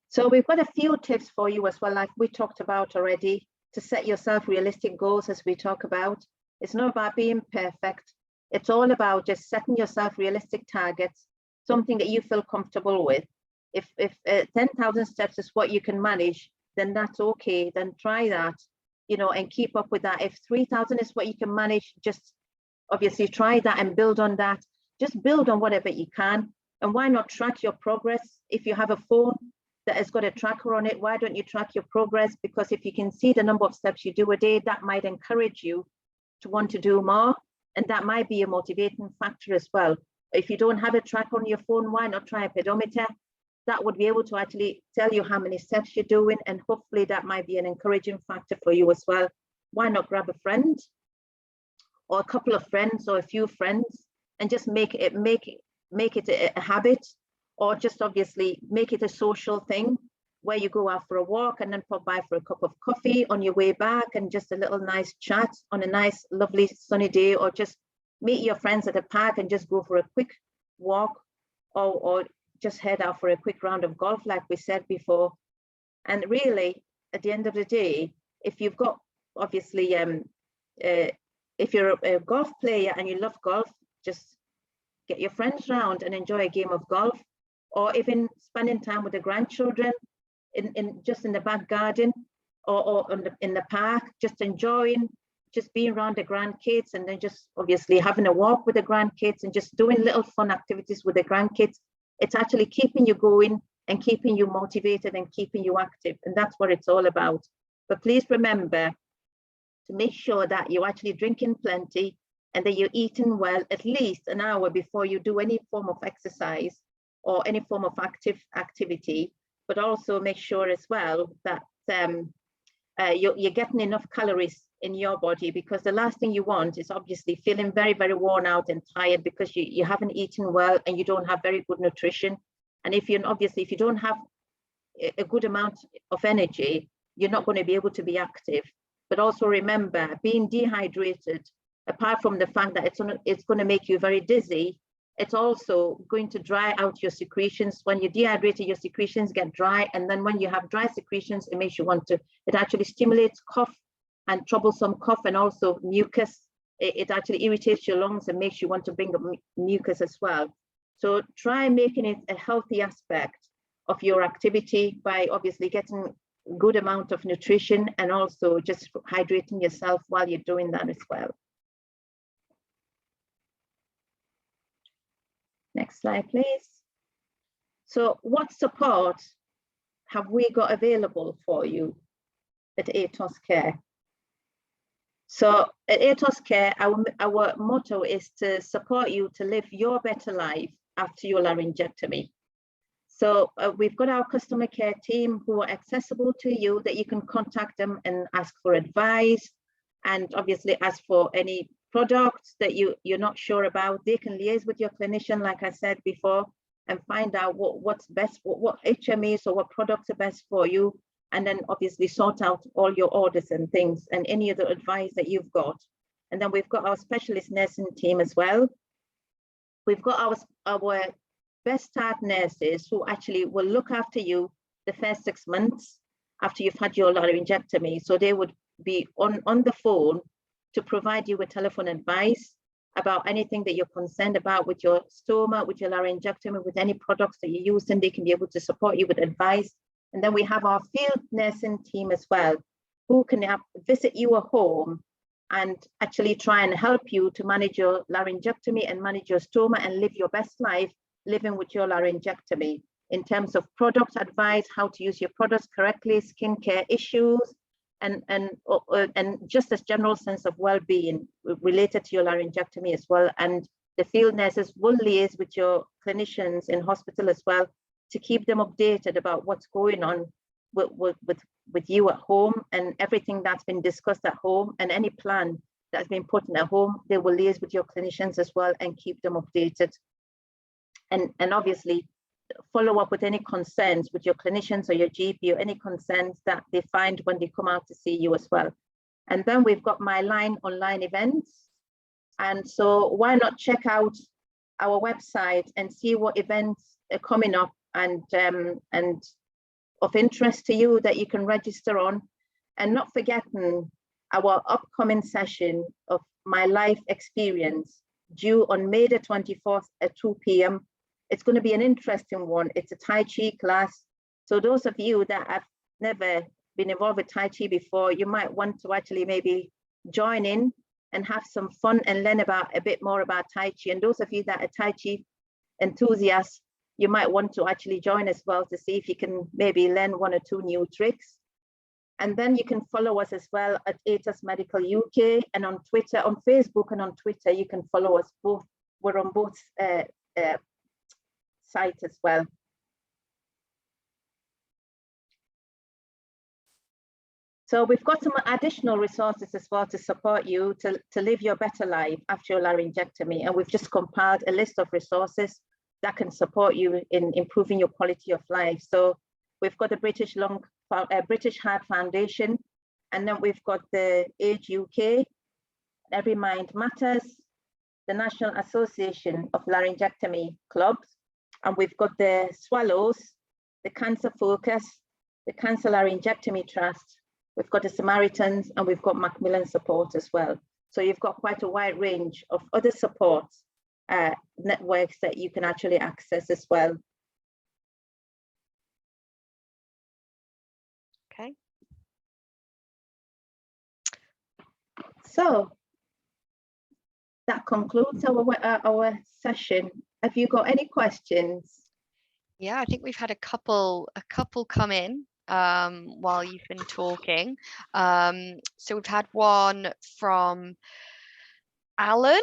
So we've got a few tips for you as well, like we talked about already, to set yourself realistic goals, as we talk about. It's not about being perfect. It's all about just setting yourself realistic targets, something that you feel comfortable with. If 10,000 steps is what you can manage, then that's okay. Then try that, you know, and keep up with that. If 3,000 is what you can manage, just obviously try that and build on that. Just build on whatever you can. And why not track your progress? If you have a phone that has got a tracker on it, why don't you track your progress? Because if you can see the number of steps you do a day, that might encourage you to want to do more. And that might be a motivating factor as well. If you don't have a tracker on your phone, why not try a pedometer? That would be able to actually tell you how many steps you're doing, and hopefully that might be an encouraging factor for you as well. Why not grab a friend or a couple of friends or a few friends and just make it a habit, or just obviously make it a social thing where you go out for a walk and then pop by for a cup of coffee on your way back, and just a little nice chat on a nice, lovely sunny day, or just meet your friends at a park and just go for a quick walk, or just head out for a quick round of golf, like we said before. And really, at the end of the day, if you've got, obviously, if you're a golf player and you love golf, just get your friends round and enjoy a game of golf, or even spending time with the grandchildren just in the back garden, or in the park, just enjoying, just being around the grandkids, and then just obviously having a walk with the grandkids and just doing little fun activities with the grandkids. It's actually keeping you going and keeping you motivated and keeping you active. And that's what it's all about. But please remember to make sure that you're actually drinking plenty and that you're eating well at least an hour before you do any form of exercise or any form of activity. But also make sure as well that you're getting enough calories in your body, because the last thing you want is obviously feeling very, very worn out and tired because you haven't eaten well and you don't have very good nutrition. And if you don't have a good amount of energy, you're not going to be able to be active. But also remember, being dehydrated, apart from the fact that it's going to make you very dizzy, it's also going to dry out your secretions. When you're dehydrated, your secretions get dry. And then when you have dry secretions, it actually stimulates cough and troublesome cough, and also mucus. It actually irritates your lungs and makes you want to bring up mucus as well. So try making it a healthy aspect of your activity by obviously getting a good amount of nutrition and also just hydrating yourself while you're doing that as well. Next slide, please. So what support have we got available for you at Airtus Care? So at Airtus Care, our motto is to support you to live your better life after your laryngectomy. So we've got our customer care team who are accessible to you, that you can contact them and ask for advice, and obviously ask for any products that you're not sure about. They can liaise with your clinician, like I said before, and find out what's best, what HMEs or what products are best for you, and then obviously sort out all your orders and things and any other advice that you've got. And then we've got our specialist nursing team as well. We've got our best start nurses who actually will look after you the first 6 months after you've had your laryngectomy. So they would be on the phone to provide you with telephone advice about anything that you're concerned about with your stoma, with your laryngectomy, with any products that you use, and they can be able to support you with advice. And then we have our field nursing team as well, who can visit you at home and actually try and help you to manage your laryngectomy and manage your stoma and live your best life living with your laryngectomy, in terms of product advice, how to use your products correctly, skincare issues, and just a general sense of well-being related to your laryngectomy as well. And the field nurses will liaise with your clinicians in hospital as well to keep them updated about what's going on with you at home, and everything that's been discussed at home, and any plan that's been put in at home. They will liaise with your clinicians as well and keep them updated. And obviously follow up with any concerns with your clinicians or your GP, or any concerns that they find when they come out to see you as well. And then we've got MyLife online events. And so why not check out our website and see what events are coming up and of interest to you that you can register on. And not forgetting our upcoming session of My Life Experience, due on May the 24th at 2 p.m. It's going to be an interesting one. It's a Tai Chi class. So those of you that have never been involved with Tai Chi before, you might want to actually maybe join in and have some fun and learn about a bit more about Tai Chi. And those of you that are Tai Chi enthusiasts, you might want to actually join as well to see if you can maybe learn 1 or 2 new tricks. And then you can follow us as well at Airtus Medical UK, and on Twitter, on Facebook and on Twitter, you can follow us both. We're on both sites as well. So we've got some additional resources as well to support you to live your better life after your laryngectomy. And we've just compiled a list of resources that can support you in improving your quality of life. So we've got the British Heart Foundation, and then we've got the Age UK, Every Mind Matters, the National Association of Laryngectomy Clubs, and we've got the Swallows, the Cancer Focus, the Cancer Laryngectomy Trust, we've got the Samaritans, and we've got Macmillan Support as well. So you've got quite a wide range of other support networks that you can actually access as well. Okay. So that concludes our session. Have you got any questions? Yeah, I think we've had a couple come in while you've been talking. So we've had one from Alan,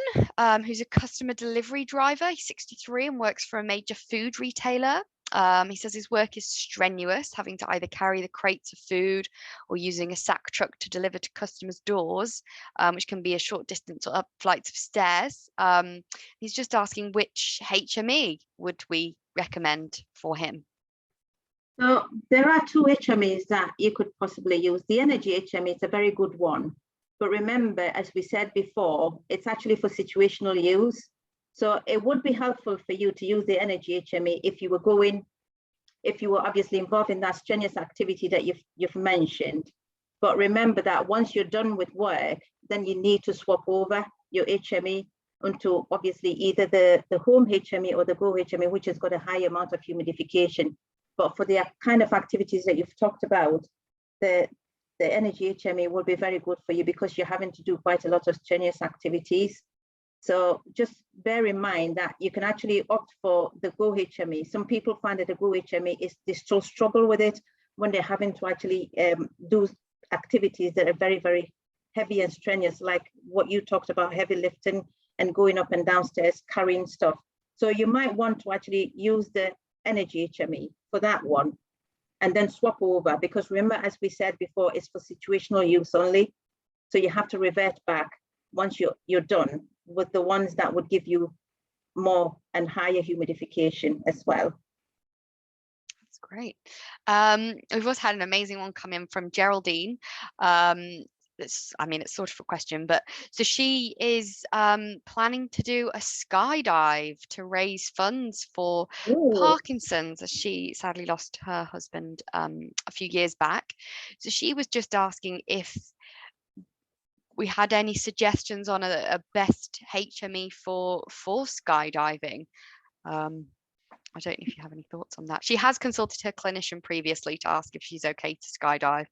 who's a customer delivery driver. He's 63 and works for a major food retailer. He says his work is strenuous, having to either carry the crates of food or using a sack truck to deliver to customers' doors, which can be a short distance or up flights of stairs. He's just asking which HME would we recommend for him? So there are 2 HMEs that you could possibly use. The Energy HME is a very good one. But remember, as we said before, it's actually for situational use. So it would be helpful for you to use the Energy HME if you were obviously involved in that strenuous activity that you've mentioned. But remember that once you're done with work, then you need to swap over your HME onto obviously either the home HME or the Go HME, which has got a high amount of humidification. But for the kind of activities that you've talked about, the Energy HME will be very good for you because you're having to do quite a lot of strenuous activities. So just bear in mind that you can actually opt for the Go HME. Some people find that the Go HME they still struggle with it when they're having to actually do activities that are very, very heavy and strenuous, like what you talked about, heavy lifting and going up and downstairs, carrying stuff. So you might want to actually use the Energy HME for that one and then swap over, because remember, as we said before, it's for situational use only. So you have to revert back once you're done with the ones that would give you more and higher humidification as well. That's great. We've also had an amazing one come in from Geraldine. It's sort of a question, but so she is planning to do a skydive to raise funds for Parkinson's, as she sadly lost her husband a few years back. So she was just asking if we had any suggestions on a best HME for skydiving. I don't know if you have any thoughts on that. She has consulted her clinician previously to ask if she's okay to skydive,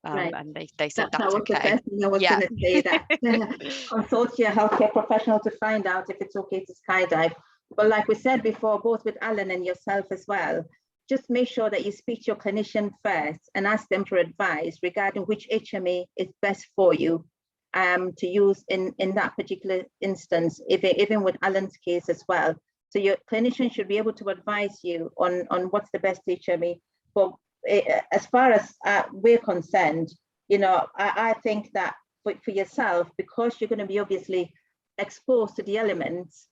Right. and they said that's okay. The first thing I was going to say, that consult your healthcare professional to find out if it's okay to skydive. But like we said before, both with Alan and yourself as well, just make sure that you speak to your clinician first and ask them for advice regarding which HME is best for you to use in that particular instance, even with Alan's case as well. So your clinician should be able to advise you on what's the best HME. But as far as we're concerned, I think that for yourself, because you're going to be obviously exposed to the elements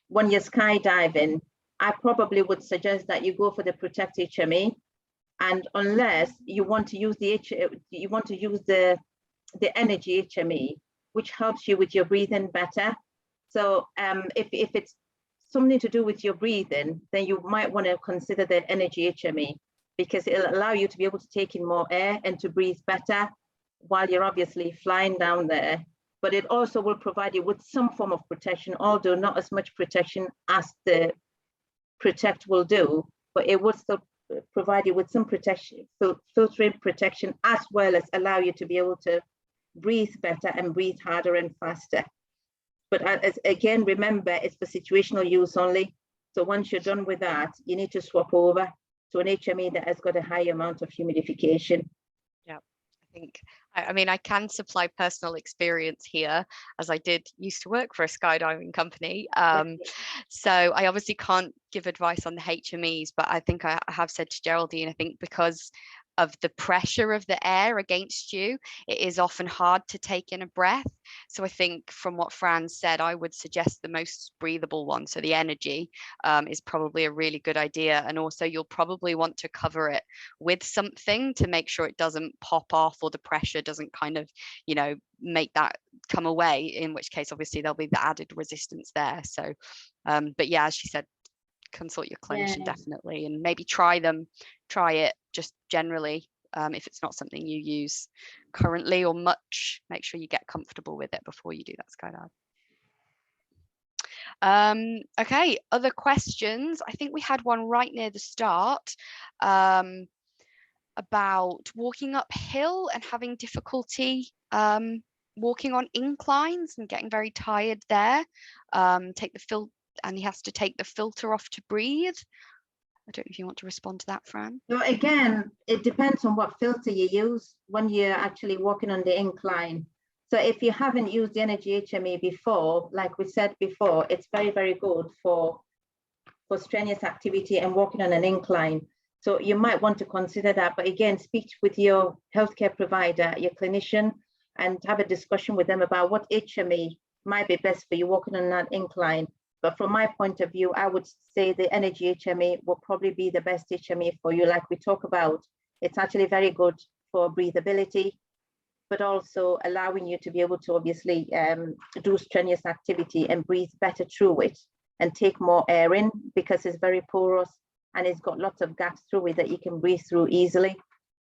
when you're skydiving, I probably would suggest that you go for the Protect HME, and unless you want to use the energy HME, which helps you with your breathing better. So if it's something to do with your breathing, then you might want to consider the energy HME, because it'll allow you to be able to take in more air and to breathe better while you're obviously flying down there. But it also will provide you with some form of protection, although not as much protection as the Protect will do, but it would still provide you with some protection, filtering protection, as well as allow you to be able to breathe better and breathe harder and faster. But again, remember, it's for situational use only. So once you're done with that, you need to swap over to an HME that has got a high amount of humidification. Yeah, I mean, I can supply personal experience here, as I used to work for a skydiving company. So I obviously can't give advice on the HMEs, but I think I have said to Geraldine, I think because of the pressure of the air against you, it is often hard to take in a breath. So I think from what Fran said, I would suggest the most breathable one. So the energy is probably a really good idea. And also you'll probably want to cover it with something to make sure it doesn't pop off, or the pressure doesn't kind of, you know, make that come away, in which case obviously there'll be the added resistance there. So but yeah, as she said, consult your clinician, definitely, and maybe try it just generally. If it's not something you use currently or much, make sure you get comfortable with it before you do that skydive. Okay, other questions? I think we had one right near the start about walking uphill and having difficulty walking on inclines and getting very tired there. And he has to take the filter off to breathe. I don't know if you want to respond to that, Fran. So again, it depends on what filter you use when you're actually walking on the incline. So if you haven't used the energy HME before, like we said before, it's very, very good for strenuous activity and walking on an incline. So you might want to consider that. But again, speak with your healthcare provider, your clinician, and have a discussion with them about what HME might be best for you walking on that incline. But from my point of view, I would say the energy HME will probably be the best HME for you. Like we talk about, it's actually very good for breathability, but also allowing you to be able to obviously do strenuous activity and breathe better through it and take more air in, because it's very porous and it's got lots of gaps through it that you can breathe through easily.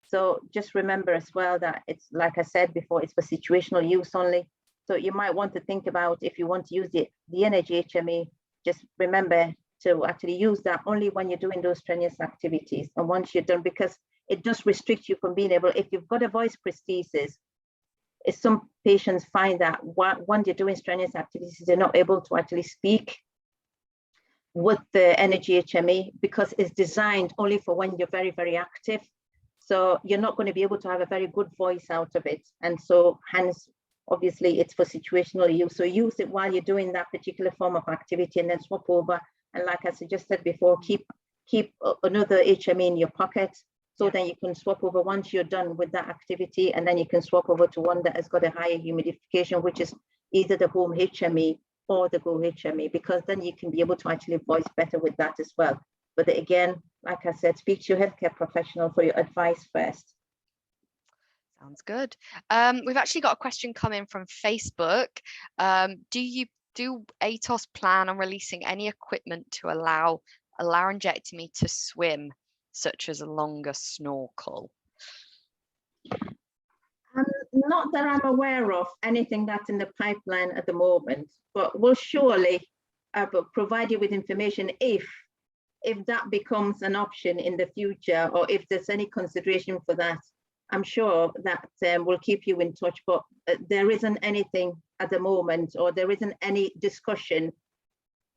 So just remember as well that it's, like I said before, it's for situational use only. So you might want to think about, if you want to use the energy HME, just remember to actually use that only when you're doing those strenuous activities. And once you're done, because it does restrict you from being able, if you've got a voice prosthesis, some patients find that when you're doing strenuous activities, they're not able to actually speak with the energy HME, because it's designed only for when you're very, very active. So you're not going to be able to have a very good voice out of it. And so hence, obviously, it's for situational use. So use it while you're doing that particular form of activity, and then swap over. And like I suggested before, keep another HME in your pocket, so then you can swap over once you're done with that activity, and then you can swap over to one that has got a higher humidification, which is either the home HME or the Go HME, because then you can be able to actually voice better with that as well. But again, like I said, speak to your healthcare professional for your advice first. Sounds good. We've actually got a question coming from Facebook. Do Airtus plan on releasing any equipment to allow a laryngectomy to swim, such as a longer snorkel? Not that I'm aware of anything that's in the pipeline at the moment, but we'll surely provide you with information if that becomes an option in the future, or if there's any consideration for that. I'm sure that we'll keep you in touch, but there isn't anything at the moment, or there isn't any discussion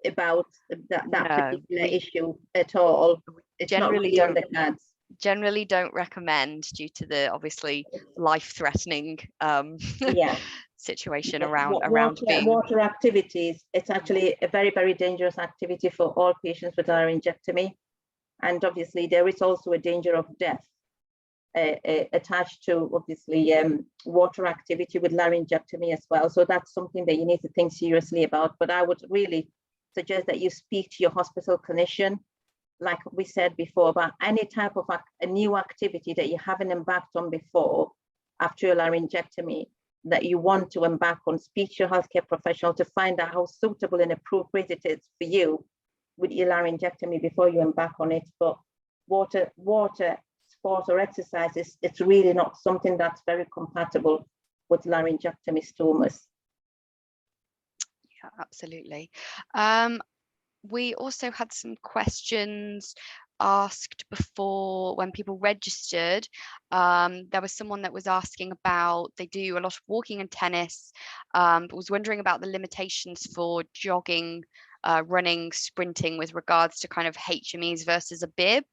about that particular issue at all. It's generally not really on the cards. Generally don't recommend, due to the obviously life-threatening situation around being water activities. It's actually a very, very dangerous activity for all patients with laryngectomy, and obviously there is also a danger of death attached to obviously water activity with laryngectomy as well. So that's something that you need to think seriously about. But I would really suggest that you speak to your hospital clinician, like we said before, about any type of a new activity that you haven't embarked on before after your laryngectomy that you want to embark on. Speak to your healthcare professional to find out how suitable and appropriate it is for you with your laryngectomy before you embark on it. But water, sport or exercise, it's really not something that's very compatible with laryngectomy stomas. Yeah, absolutely. We also had some questions asked before when people registered. There was someone that was asking about, they do a lot of walking and tennis, but was wondering about the limitations for jogging, running, sprinting with regards to kind of HMEs versus a bib,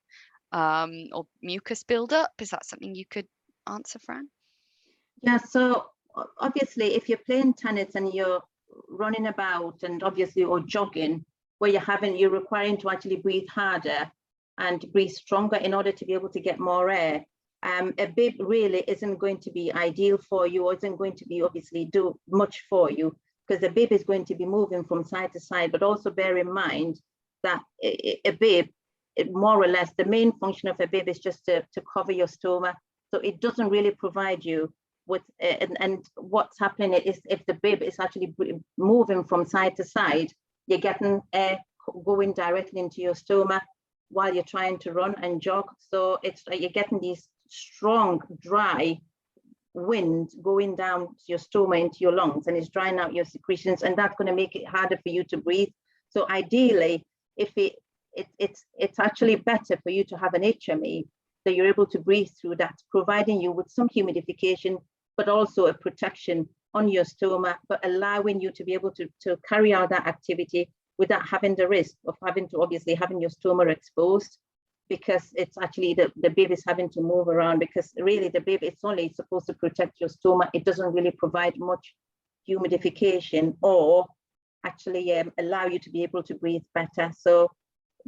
or mucus buildup. Is that something you could answer, Fran? Yeah, so obviously if you're playing tennis and you're running about and obviously or jogging, where you're requiring to actually breathe harder and breathe stronger in order to be able to get more air, a bib really isn't going to be ideal for you, or isn't going to be obviously do much for you, because the bib is going to be moving from side to side. But also bear in mind that a bib, more or less, the main function of a bib is just to cover your stoma. So it doesn't really provide you with, and what's happening is if the bib is actually moving from side to side, you're getting air going directly into your stoma while you're trying to run and jog. So it's like you're getting these strong, dry wind going down to your stoma into your lungs, and it's drying out your secretions, and that's going to make it harder for you to breathe. So ideally, if it's actually better for you to have an HME, that you're able to breathe through that, providing you with some humidification, but also a protection on your stoma, but allowing you to be able to carry out that activity without having the risk of having your stoma exposed, because it's actually the bib is having to move around, because really the bib, it's only supposed to protect your stoma. It doesn't really provide much humidification or actually allow you to be able to breathe better. So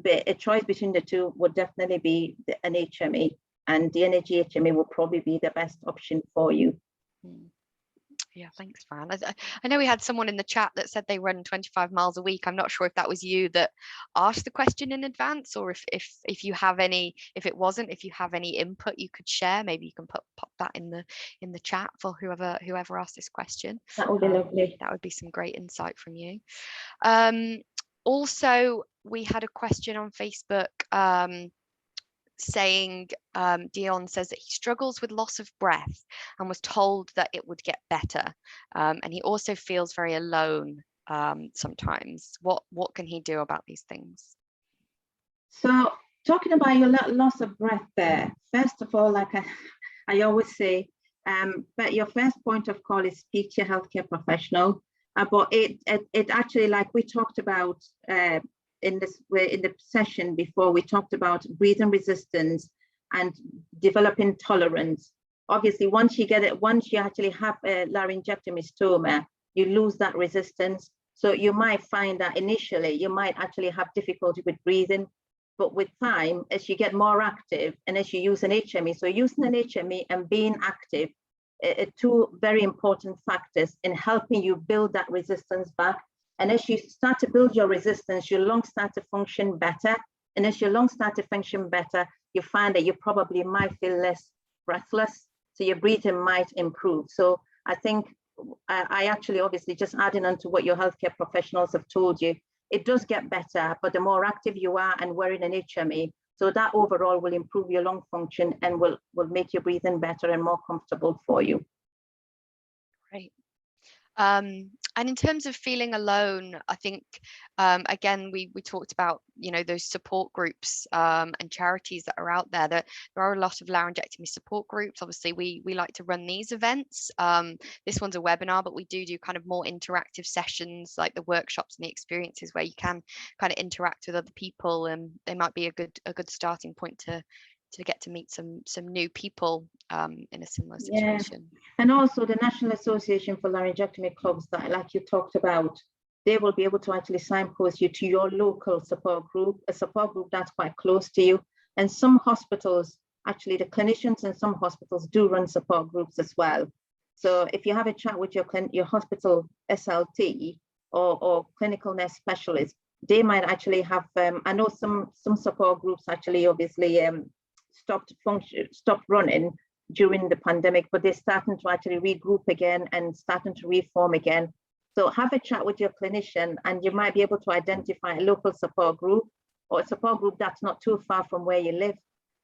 a choice between the two would definitely be an HME, and the energy HME will probably be the best option for you. Yeah, thanks, Fran. I know we had someone in the chat that said they run 25 miles a week. I'm not sure if that was you that asked the question in advance, or if you have any, if it wasn't, if you have any input you could share, maybe you can pop that in the chat for whoever asked this question. That would be lovely. That would be some great insight from you. Also, we had a question on Facebook saying, Dion says that he struggles with loss of breath and was told that it would get better, and he also feels very alone sometimes. What can he do about these things? So talking about your loss of breath there, first of all, like I always say, but your first point of call is speak to your healthcare professional. But it actually, like we talked about in the session before, we talked about breathing resistance and developing tolerance. Obviously, once you actually have a laryngectomy stoma, you lose that resistance. So you might find that initially you might actually have difficulty with breathing, but with time, as you get more active and as you use an HME, so using an HME and being active, two very important factors in helping you build that resistance back. And as you start to build your resistance, your lungs start to function better. And as your lungs start to function better, you find that you probably might feel less breathless. So your breathing might improve. So I think I actually, obviously, just adding on to what your healthcare professionals have told you, it does get better, but the more active you are and wearing an HME, so that overall will improve your lung function and will make your breathing better and more comfortable for you. Great. And in terms of feeling alone, I think, again, we talked about, those support groups and charities that are out there. There are a lot of laryngectomy support groups. Obviously, we like to run these events. This one's a webinar, but we do kind of more interactive sessions, like the workshops and the experiences where you can kind of interact with other people, and they might be a good starting point to get to meet some new people in a similar situation. Yeah. And also the National Association for Laryngectomy Clubs, that, like you talked about, they will be able to actually signpost you to your local support group, a support group that's quite close to you. And some hospitals, actually the clinicians in some hospitals do run support groups as well. So if you have a chat with your hospital SLT or clinical nurse specialist, they might actually have, I know some support groups actually obviously stopped running during the pandemic, but they're starting to actually regroup again and starting to reform again. So have a chat with your clinician, and you might be able to identify a local support group or a support group that's not too far from where you live,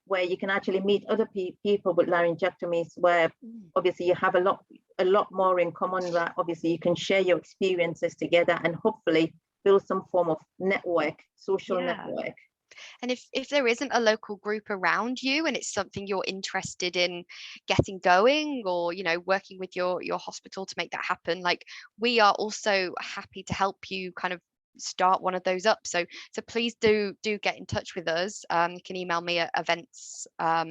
where you can actually meet other people with laryngectomies, where obviously you have a lot more in common, that obviously you can share your experiences together and hopefully build some form of network, social network. And if there isn't a local group around you and it's something you're interested in getting going, or, you know, working with your hospital to make that happen, like, we are also happy to help you kind of start one of those up. So please do get in touch with us. You can email me at events at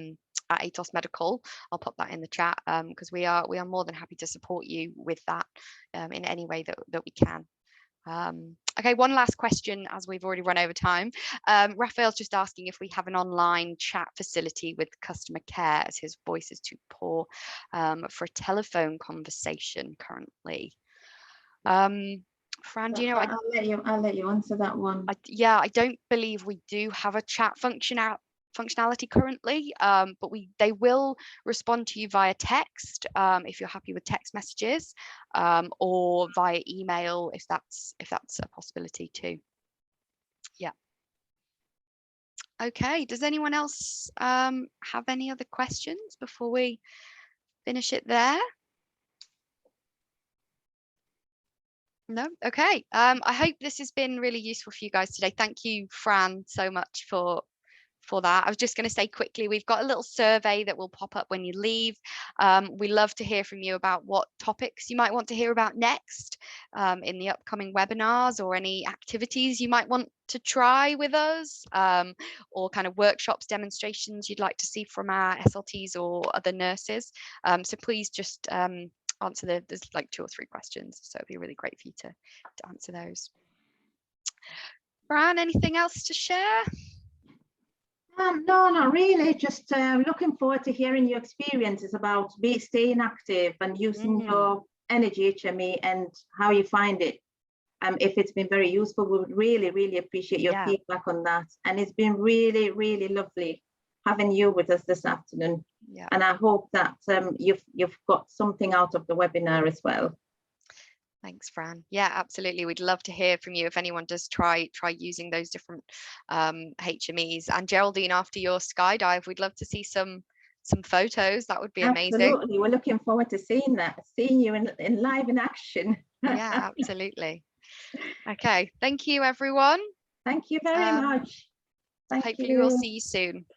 Airtus Medical. I'll pop that in the chat, because we are more than happy to support you with that in any way that we can. Okay, one last question, as we've already run over time. Raphael's just asking if we have an online chat facility with customer care, as his voice is too poor for a telephone conversation currently. Fran, do you know? I'll let you answer that one. I don't believe we do have a chat functionality currently, but they will respond to you via text if you're happy with text messages, or via email if that's a possibility too. Yeah. Okay, does anyone else have any other questions before we finish it there? No? Okay. I hope this has been really useful for you guys today. Thank you, Fran, so much for that. I was just going to say quickly, we've got a little survey that will pop up when you leave. We love to hear from you about what topics you might want to hear about next in the upcoming webinars, or any activities you might want to try with us, or kind of workshops, demonstrations you'd like to see from our SLTs or other nurses. So please just answer there's like 2 or 3 questions, so it'd be really great for you to answer those. Fran, anything else to share? No, not really. Just looking forward to hearing your experiences about staying active and using your energy HME and how you find it. If it's been very useful, we would really, really appreciate your feedback on that. And it's been really, really lovely having you with us this afternoon. Yeah. And I hope that you've got something out of the webinar as well. Thanks, Fran. Yeah, absolutely. We'd love to hear from you if anyone does try using those different HMEs. And Geraldine, after your skydive, we'd love to see some photos. That would be amazing. Absolutely. We're looking forward to seeing you in live in action. Yeah, absolutely. Okay. Thank you, everyone. Thank you very much. Hopefully we'll see you soon.